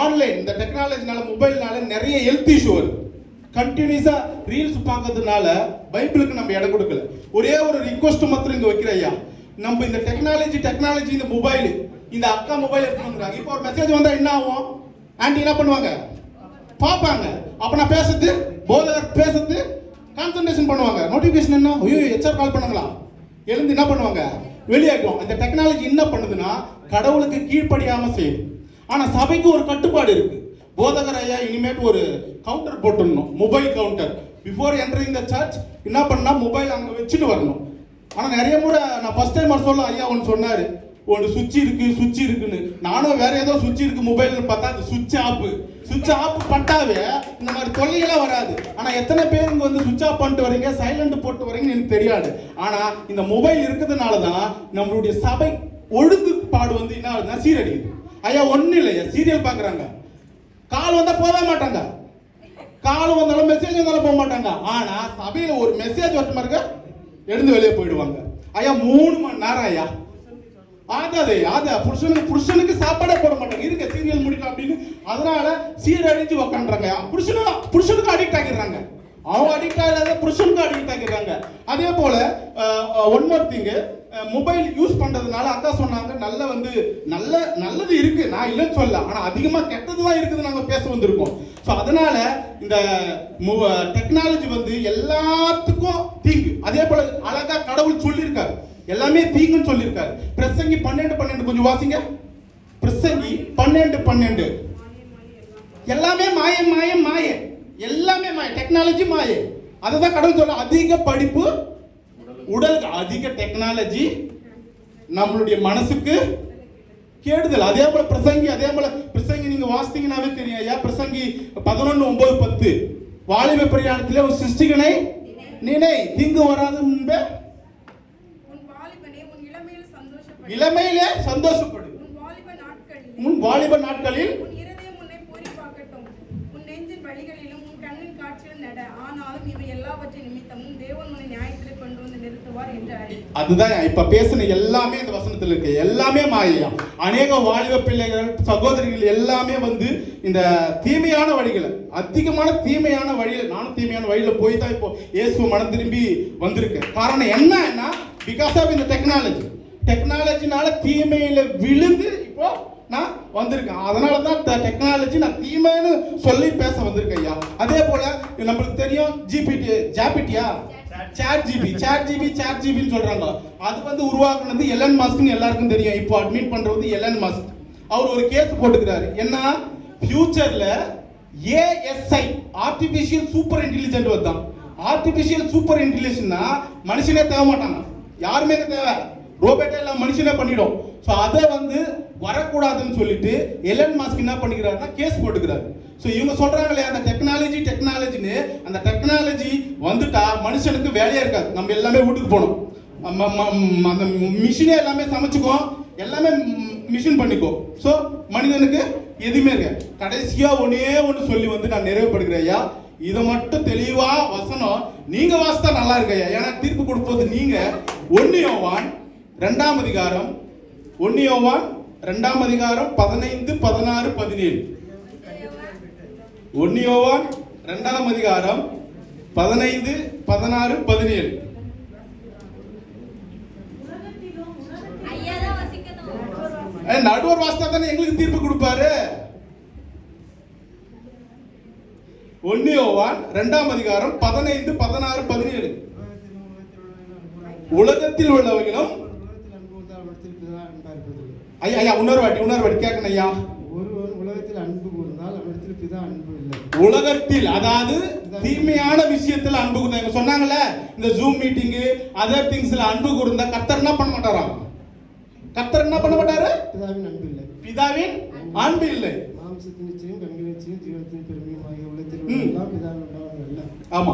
ஆன்லைன் இந்த டெக்னாலஜினால, மொபைல்னால நிறைய ஹெல்த் இஷ்யூ வருது. கண்டினியூஸா ரீல்ஸ் பார்க்கறதுனால பைபிளுக்கு நம்ம இடம் கொடுக்கல. ஒரே ஒரு ரிக்வெஸ்ட் மாத்திரம் இங்க வைக்கிற ஐயா, நம்ம இந்த டெக்னாலஜி இந்த மொபைல், இந்த அக்கா மொபைல் எடுத்துக்கிறாங்க. இப்போ ஒரு மெசேஜ் வந்தா என்ன ஆகும், ஆன்ட்டி என்ன பண்ணுவாங்க, பார்ப்பாங்க. அப்ப நான் பேசுறது, போதகர் பேசுறது கான்சன்ட்ரேஷன் பண்ணுவாங்க. நோட்டிபிகேஷன் என்ன, ஐயோ HR கால் பண்ணாங்களா, எழுந்து என்ன பண்ணுவாங்க, வெளியாகும். இந்த டெக்னாலஜி என்ன பண்ணுதுன்னா கடவுளுக்கு கீழ்ப்படியாம செய்யுது. ஆனா சபைக்கு ஒரு கட்டுப்பாடு இருக்கு. போதகர் ஐயா இனிமேட்டு ஒரு கவுண்டர் போட்டுடணும், mobile counter. Before entering the church என்ன பண்ணா மொபைல் அங்க வச்சுட்டு வரணும். ஆனா நிறைய முறை நான் ஃபர்ஸ்ட் டைம் சொல்ல ஐயா ஒன்று சொன்னாரு, ஒரு சுவிட்ச் இருக்குன்னு. நானும் வேற ஏதோ சுவிட்ச் இருக்கு மொபைல்னு பார்த்தா அது சுவிட்ச் ஆஃப் பண்ணிட்டாவே இந்த மாதிரி தொல்லையெல்லாம் வராது. ஆனா எத்தனை பேருக்கு வந்து சுவிட்ச் ஆஃப் பண்ணிட்டு வரீங்க, சைலண்ட் போட்டு வரீங்கன்னு எனக்கு தெரியாது. ஆனா இந்த மொபைல் இருக்கிறதுனாலதான் நம்மளுடைய சபை ஒழுங்குபாடு வந்து என்ன ஆகுதுன்னா சீரடிக்குது. ஐயா ஒண்ணு இல்லையா, சீரியல் பாக்குறாங்க, கால் வந்தா போக மாட்டாங்க, கால் வந்தாலும் மெசேஜ் வந்தாலும் போக மாட்டாங்க. ஆனா சபையில ஒரு மெசேஜ் வரட்டு மாதிரி எழுந்து வெளியே போயிடுவாங்க. ஐயா 3 மணி நேரம் ஐயா புருஷனுக்கு சாப்பாடே போட மாட்டாங்க, இருக்க சீரியல் முடிக்கும் அப்படின்னு. அதனால சீரழிஞ்சு உக்காண்டாங்க. புருஷனுக்கு அடிக்ட் ஆகிடுறாங்க, அவங்க அடிக்ட் ஆகாத புருஷனுக்கு அடிக்ட் ஆகிடுறாங்க. அதே போல one more thing, mobile use பண்றதுனால அக்கா சொன்னாங்க நல்லது இருக்கு, நான் இல்லைன்னு சொல்ல, ஆனா அதிகமா கெட்டதுதான் இருக்குது நாங்க பேச வந்திருக்கோம். ஸோ அதனால இந்த டெக்னாலஜி வந்து எல்லாத்துக்கும் தீங்கு. அதே போல அழகா கடவுள் சொல்லியிருக்காரு, எல்லாமே தீங்குன்னு சொல்லியிருக்காரு. பிரசங்கி 12:12 கொஞ்சம் வாசிங்க. பிரசங்கி 12:12 எல்லாமே மாய, எல்லாமே மாய, டெக்னாலஜி மாய. அதுதான் கடவுள் சொல்ல, அதிக படிப்பு உடலுக்கு, அதிக டெக்னாலஜி நம்மளுடைய மனசுக்கு கேடுதல். அதே போல பிரசங்கி நீங்க வாசித்தீங்கன்னாவே தெரியும் ஐயா. பிரசங்கி 11:9-10 வாலிப பிரயாணத்திலே ஒரு சிருஷ்டிகனை நினை, தீங்கு வராது முன்பே இளமையிலே சந்தோஷப்படு, உன் வாலிப நாட்களில் அதுதான் இப்ப பேசின எல்லாமே இந்த வசனத்துல இருக்கு. எல்லாமே மாயம். அநேக வாலிப பிள்ளைகள் சகோதரிகள் எல்லாமே வந்து இந்த தீமையான வழிகளை, அதிகமான தீமையான வழியில, நானும் தீமையான வழியில போய் தான் இப்போ இயேசு மனம் திரும்பி வந்திருக்கேன். காரணம் என்னன்னா பிகாஸ் ஆஃப் இந்த டெக்னாலஜினால தீமையில விழுந்து இப்போ நான் வந்திருக்கேன். அதனால தான் டெக்னாலஜி நான் தீமைன்னு சொல்லி பேச வந்திருக்கேன் ஐயா. அதே போல நம்மளுக்கு தெரியும் சாட் ஜிபின்னு சொல்றாங்க. அது வந்து உருவாக்குனது எலன் மாஸ்க்னு எல்லாருக்கும் தெரியும். இப்போ அட்மிட் பண்றது எலன் மாஸ்க். அவர் ஒரு கேஸ் போட்டுக்கிறாரு. என்ன, ஃபியூச்சர்ல ASI ஆர்டிஃபிஷியல் சூப்பர் இன்டெலிஜென்ட் வந்தான். ஆர்டிஃபிஷியல் சூப்பர் இன்டெலிஜென்ட்னா மனுஷனே தேவை மாட்டாங்க, யாருமே தேவை, ரோபோட்டே எல்லாம் மனுஷனே பண்ணிடும். ஸோ அதை வந்து வரக்கூடாதுன்னு சொல்லிட்டு எலன் மாஸ்க் என்ன பண்ணிக்கிறாருன்னா கேஸ் போட்டுக்கிறாரு. ஸோ இவங்க சொல்றாங்களே அந்த டெக்னாலஜின்னு, அந்த டெக்னாலஜி வந்துட்டா மனுஷனுக்கு வேலையே இருக்காது. நம்ம எல்லாமே வீட்டுக்கு போகணும், அந்த மிஷினே எல்லாமே சமைச்சுக்கும், எல்லாமே மிஷின் பண்ணிக்கோ. ஸோ மனிதனுக்கு எதுவுமே இருக்கு. கடைசியா ஒன்று சொல்லி வந்து நான் நிறைவுபடுகிறேன் ஐயா. இதை மட்டும் தெளிவா வசனம் நீங்க வாசித்தா நல்லா இருக்கு ஐயா. ஏன்னா தீர்ப்பு கொடுப்பது நீங்க. 1 யோவான் 2ஆம் அதிகாரம் 15, 16, 17. 1 யோவான் 2ஆம் அதிகாரம் 15, 16, 17. நடுவர் வாசித்தா தானே எங்களுக்கு தீர்ப்பு கொடுப்பாரு. 1 யோவான் 2ஆம் அதிகாரம் 15, 16, 17. உலகத்தில் உள்ளவர்களும் ஐயா ஐயா இன்னொரு வாட்டி கேட்கணும் ஐயா. ஒருவன் உலகத்தில் அன்பு கூர்ந்தால் அவனிடத்தில் பிதா அன்பு இல்லை. உலகத்தில் அதாவது தீமையான விஷயத்துல அன்பு கூர்ந்தாங்க சொன்னாங்கல்ல. இந்த ஜூம் மீட்டிங் அதர் திங்ஸ்ல அன்பு கூர்ந்தா கர்த்தர் என்ன பண்ண மாட்டாராம்? கர்த்தர் என்ன பண்ண மாட்டாரு? பிதாவின் அன்பு இல்லை. பிதாவின் அன்பு இல்லை. மாம்சத்தின் நிச்சயம், கண்களின் நிச்சயம், ஜீவனத்தின் பெருமையும் ஆகிய உலகத்தில் எல்லாம் பிதாவின் உண்டானது அல்ல. ஆமா,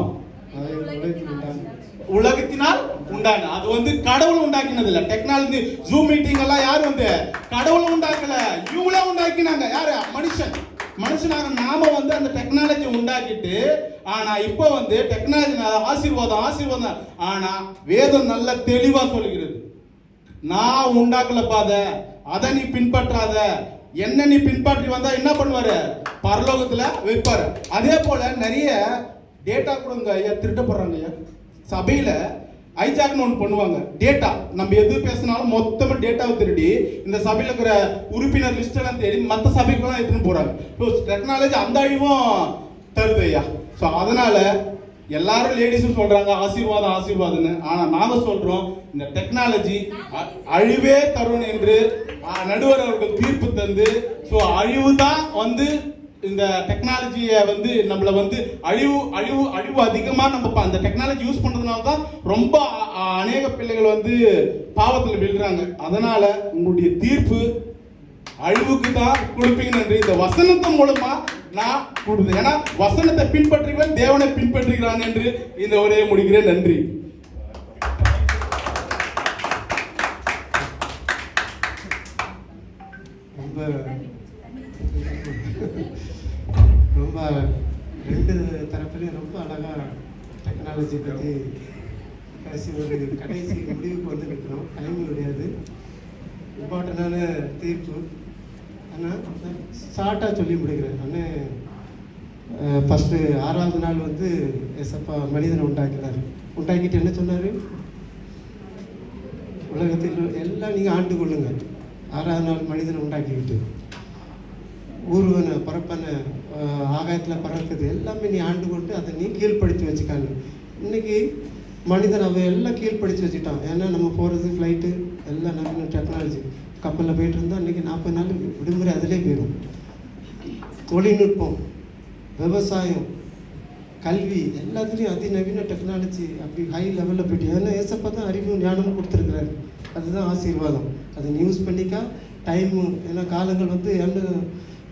உலகத்தினால் உண்டான. அது வந்து கடவுள் உண்டாக்கினது இல்ல. டெக்னாலஜி ஜூம் மீட்டிங் எல்லாம் யார் வந்து கடவுள் உண்டாக்கல, இவங்களே உண்டாக்கினாங்க. யாரு? மனுஷனாக நாம வந்து அந்த டெக்னாலஜி உண்டாக்கிட்டு, ஆனா இப்ப வந்து டெக்னாலஜி ஆசீர்வாதம். ஆனா வேதம் நல்ல தெளிவா சொல்லுகிறது, நான் உண்டாக்கலப்பா அதை நீ பின்பற்றாத, என்ன நீ பின்பற்றி வந்தா என்ன பண்ணுவாரு? பரலோகத்துல வைப்பாரு. அதே போல நிறைய டேட்டா கொடுங்க ஐயா, திருட்டப்படுறாங்க ஐயா. சபையில ஐஜாக்னு ஒன்று பண்ணுவாங்க. டேட்டா நம்ம எது பேசினாலும் மொத்தமா டேட்டாவை திருடி இந்த சபையில இருக்கிற உறுப்பினர் லிஸ்ட் எல்லாம் தேடி மற்ற சபைக்கெல்லாம் எடுத்துன்னு போறாங்க. டெக்னாலஜி அந்த அழிவும் தருது ஐயா. ஸோ அதனால எல்லாரும் லேடிஸும் சொல்றாங்க ஆசீர்வாதம்னு. ஆனா நாங்க சொல்றோம் இந்த டெக்னாலஜி அழிவே தரும் என்று நடுவர் அவர்கள் தீர்ப்பு தந்து, ஸோ அழிவு தான் வந்து இந்த டெக்னாலஜியை வந்து நம்மள வந்து அழிவு அதிகமா நம்ம அந்த டெக்னாலஜி யூஸ் பண்றதுனால தான் ரொம்ப அநேக பிள்ளைகள் வந்து பாவத்தில் விழுறாங்க. அதனால உங்களுடைய தீர்ப்பு அழிவுக்கு தான் கொடுப்பீங்க என்று இந்த வசனத்தின் மூலமா நான் கொடுத்தேன். ஏன்னா வசனத்தை பின்பற்றுகிறேன், தேவனை பின்பற்றுகிறான் என்று இந்த உரையை முடிக்கிறேன். நன்றி. ரொம்ப ரெண்டு தரப்புலையும் ரொம்ப அழகாக டெக்னாலஜி பற்றி கடைசி முடிவுக்கு வந்து நிற்கிறோம். டைம் கிடையாது, இம்பார்ட்டண்டான தீர்ப்பு. ஆனால் ஷார்ட்டாக சொல்லி முடிக்கிறேன். ஆனால் ஃபஸ்ட்டு 6ஆவது நாள் வந்து ஏசப்பா மனிதனை உண்டாக்கிட்டு என்ன சொன்னார்? உலகத்தில் எல்லாம் நீங்கள் ஆண்டு கொள்ளுங்கள். 6ஆவது நாள் மனிதனை உண்டாக்கிக்கிட்டு ஊர்வன பறப்பன ஆகாயத்தில் பறக்குது எல்லாமே நீ ஆண்டு கொண்டு அதை நீ கீழ்ப்படுத்தி வச்சுக்காங்க. இன்றைக்கி மனிதன் அவன் எல்லாம் கீழ்ப்படுத்தி வச்சுட்டான். ஏன்னா நம்ம போகிறது ஃப்ளைட்டு எல்லாம் நவீன டெக்னாலஜி. கப்பலில் போயிட்டு இருந்தால் இன்றைக்கி 40 நாள் விடுமுறை அதிலே போயிடும். தொழில்நுட்பம், விவசாயம், கல்வி எல்லாத்துலேயும் அதிநவீன டெக்னாலஜி அப்படி ஹை லெவலில் போயிட்டு. ஏன்னா ஏசப்பா தான் அறிவும் ஞானமும் கொடுத்துருக்குறாரு. அதுதான் ஆசீர்வாதம். அதை நீ யூஸ் பண்ணிக்கா. டைமு ஏன்னா காலங்கள் வந்து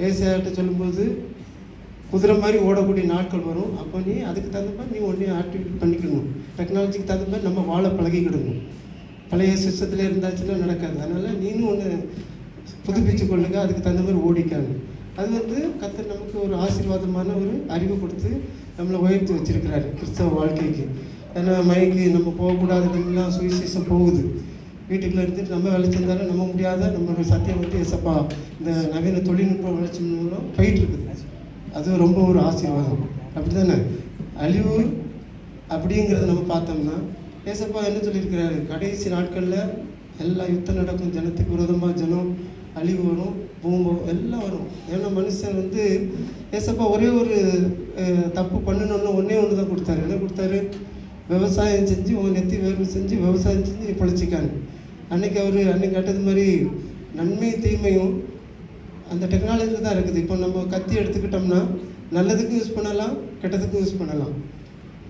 ஏசையாட்ட சொல்லும்போது குதிரை மாதிரி ஓடக்கூடிய நாட்கள் வரும். அப்போ நீ அதுக்கு தகுந்த மாதிரி நீ ஒன்றே ஆக்டிவேட் பண்ணிக்கணும். டெக்னாலஜிக்கு தகுந்த மாதிரி நம்ம வாழ பழகிக்கிடணும். பழைய சிஸ்டத்தில் இருந்தாச்சுன்னா நடக்காது. அதனால் நீனும் ஒன்று புதுப்பிச்சு கொள்ளுங்க, அதுக்கு தகுந்த மாதிரி ஓடிக்காங்க. அது வந்து கர்த்தர் நமக்கு ஒரு ஆசீர்வாதமான ஒரு அறிவு கொடுத்து நம்மளை உயர்த்தி வச்சிருக்கிறாரு கிறிஸ்தவ வாழ்க்கைக்கு. ஏன்னா மைக்கு நம்ம போகக்கூடாதுலாம் சுவிசேஷம் போகுது. வீட்டுக்குள்ளே இருந்துட்டு நம்ம வேலை செஞ்சாலும் நம்ம முடியாத நம்மளுடைய சத்தியம் வந்து ஏசப்பா இந்த நவீன தொழில்நுட்ப வளர்ச்சி மூலம் போயிட்டுருக்குது. அது ரொம்ப ஒரு ஆசீர்வாதம். அப்படி தானே? அழிவு அப்படிங்கிறத நம்ம பார்த்தோம்னா ஏசப்பா என்ன சொல்லியிருக்கிறாரு? கடைசி நாட்களில் எல்லாம் யுத்தம் நடக்கும், ஜனத்துக்கு விரோதமாக ஜனம் அழிவு வரும், பூம்பம் எல்லாம் வரும். ஏன்னா மனுஷன் வந்து ஏசப்பா ஒரே ஒரு தப்பு பண்ணணுன்னு ஒன்று தான் கொடுத்தாரு. என்ன கொடுத்தாரு? விவசாயம் செஞ்சு உன் நெத்தி வேர்வு செஞ்சு விவசாயம் செஞ்சு நீ பழிச்சிக்காங்க. அன்னைக்கு கேட்டது மாதிரி நன்மை தீமையும் அந்த டெக்னாலஜியில் தான் இருக்குது. இப்போ நம்ம கத்தி எடுத்துக்கிட்டோம்னா நல்லதுக்கும் யூஸ் பண்ணலாம், கெட்டதுக்கும் யூஸ் பண்ணலாம்.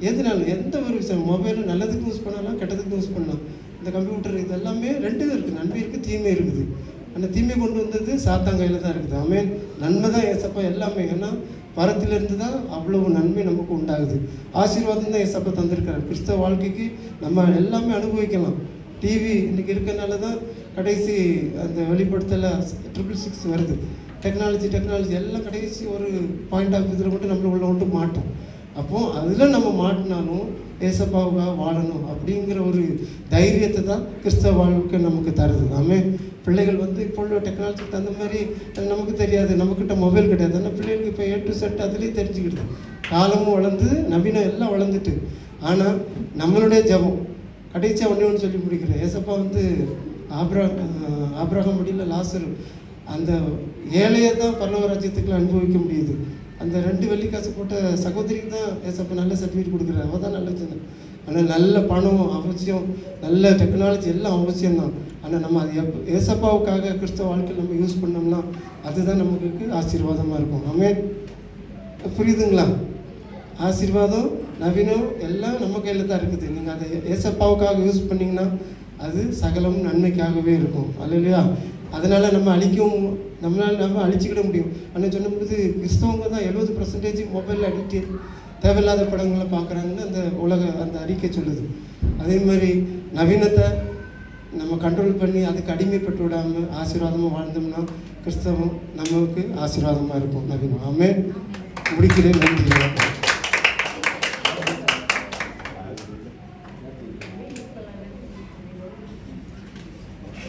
எதுனாலும் எந்த ஒரு விஷயம் மொபைலும் நல்லதுக்கும் யூஸ் பண்ணலாம், கெட்டதுக்கும் யூஸ் பண்ணலாம். இந்த கம்ப்யூட்டர் இது எல்லாமே ரெண்டு இருக்குது, நன்மை இருக்குது தீமை இருக்குது. அந்த தீமை கொண்டு வந்தது சாத்தான் கையில் தான் இருக்குது. ஆமென். நன்மை தான் ஏசப்பா எல்லாமே. ஏன்னா பரத்திலிருந்து தான் அவ்வளவு நன்மை நமக்கு உண்டாகுது. ஆசீர்வாதம் தான் ஏசப்பா தந்திருக்கிறார். கிறிஸ்தவ வாழ்க்கைக்கு நம்ம எல்லாமே அனுபவிக்கலாம். டிவி இன்றைக்கி இருக்கிறனால தான் கடைசி அந்த வெளிப்படுத்தலை 666 வருது. டெக்னாலஜி எல்லாம் கடைசி ஒரு பாயிண்ட் ஆஃப் இதில் மட்டும் நம்மளை உள்ள கொண்டு மாட்டோம். அப்போது அதில் நம்ம மாட்டினாலும் ஏசப்பாவுக்காக வாழணும் அப்படிங்கிற ஒரு தைரியத்தை தான் கிறிஸ்தவ வாழ்வுக்கு நமக்கு தருது. ஆமென். பிள்ளைகள் வந்து இப்போ உள்ள டெக்னாலஜிக்கு தகுந்த மாதிரி நமக்கு தெரியாது, நம்மக்கிட்ட மொபைல் கிடையாது. ஆனால் பிள்ளைகளுக்கு இப்போ A to Z அதுலேயே தெரிஞ்சுக்கிடுது. காலமும் வளர்ந்து நவீனம் எல்லாம் வளர்ந்துட்டு. ஆனால் நம்மளுடைய ஜெபம் கடைசியாக ஒன்று சொல்லி முடிக்கிறேன். ஏசப்பா வந்து ஆபிரகாம் முடியல லாசரு அந்த ஏழையை தான் பரலோக ராஜ்யத்துக்குள்ள அனுபவிக்க முடியுது. அந்த 2 வெள்ளி காசு போட்ட சகோதரிக்கு தான் ஏசப்பா நல்ல சர்டிஃபிகேட் கொடுக்குறாரு. அவள் தான் நல்ல சின்ன. ஆனால் நல்ல பணம் அவசியம், நல்ல டெக்னாலஜி எல்லாம் அவசியம்தான். ஆனால் நம்ம அது ஏசப்பாவுக்காக கிறிஸ்தவ வாழ்க்கையில் நம்ம யூஸ் பண்ணோம்னா அதுதான் நமக்கு ஆசீர்வாதமாக இருக்கும். ஆமென். புரியுதுங்களா? ஆசீர்வாதம் நவீனம் எல்லாம் நம்ம கையில் தான் இருக்குது. நீங்கள் அதை ஏசப்பாவுக்காக யூஸ் பண்ணிங்கன்னா அது சகலம் நன்மைக்காகவே இருக்கும். அல்லையா? அதனால் நம்ம நம்ம அழிச்சிக்கிட முடியும். ஆனால் சொன்னபோது கிறிஸ்தவங்க தான் 70% மொபைலில் அடிக்ட், தேவையில்லாத படங்களை பார்க்குறாங்கன்னு அந்த அறிக்கை சொல்லுது. அதே மாதிரி நவீனத்தை நம்ம கண்ட்ரோல் பண்ணி அதுக்கு அடிமைப்பட்டு விடாமல் ஆசீர்வாதமாக வாழ்ந்தோம்னா கிறிஸ்தவம் நமக்கு ஆசீர்வாதமாக இருக்கும். நவீனம். ஆமென். முடிக்கிறேன். நன்றி.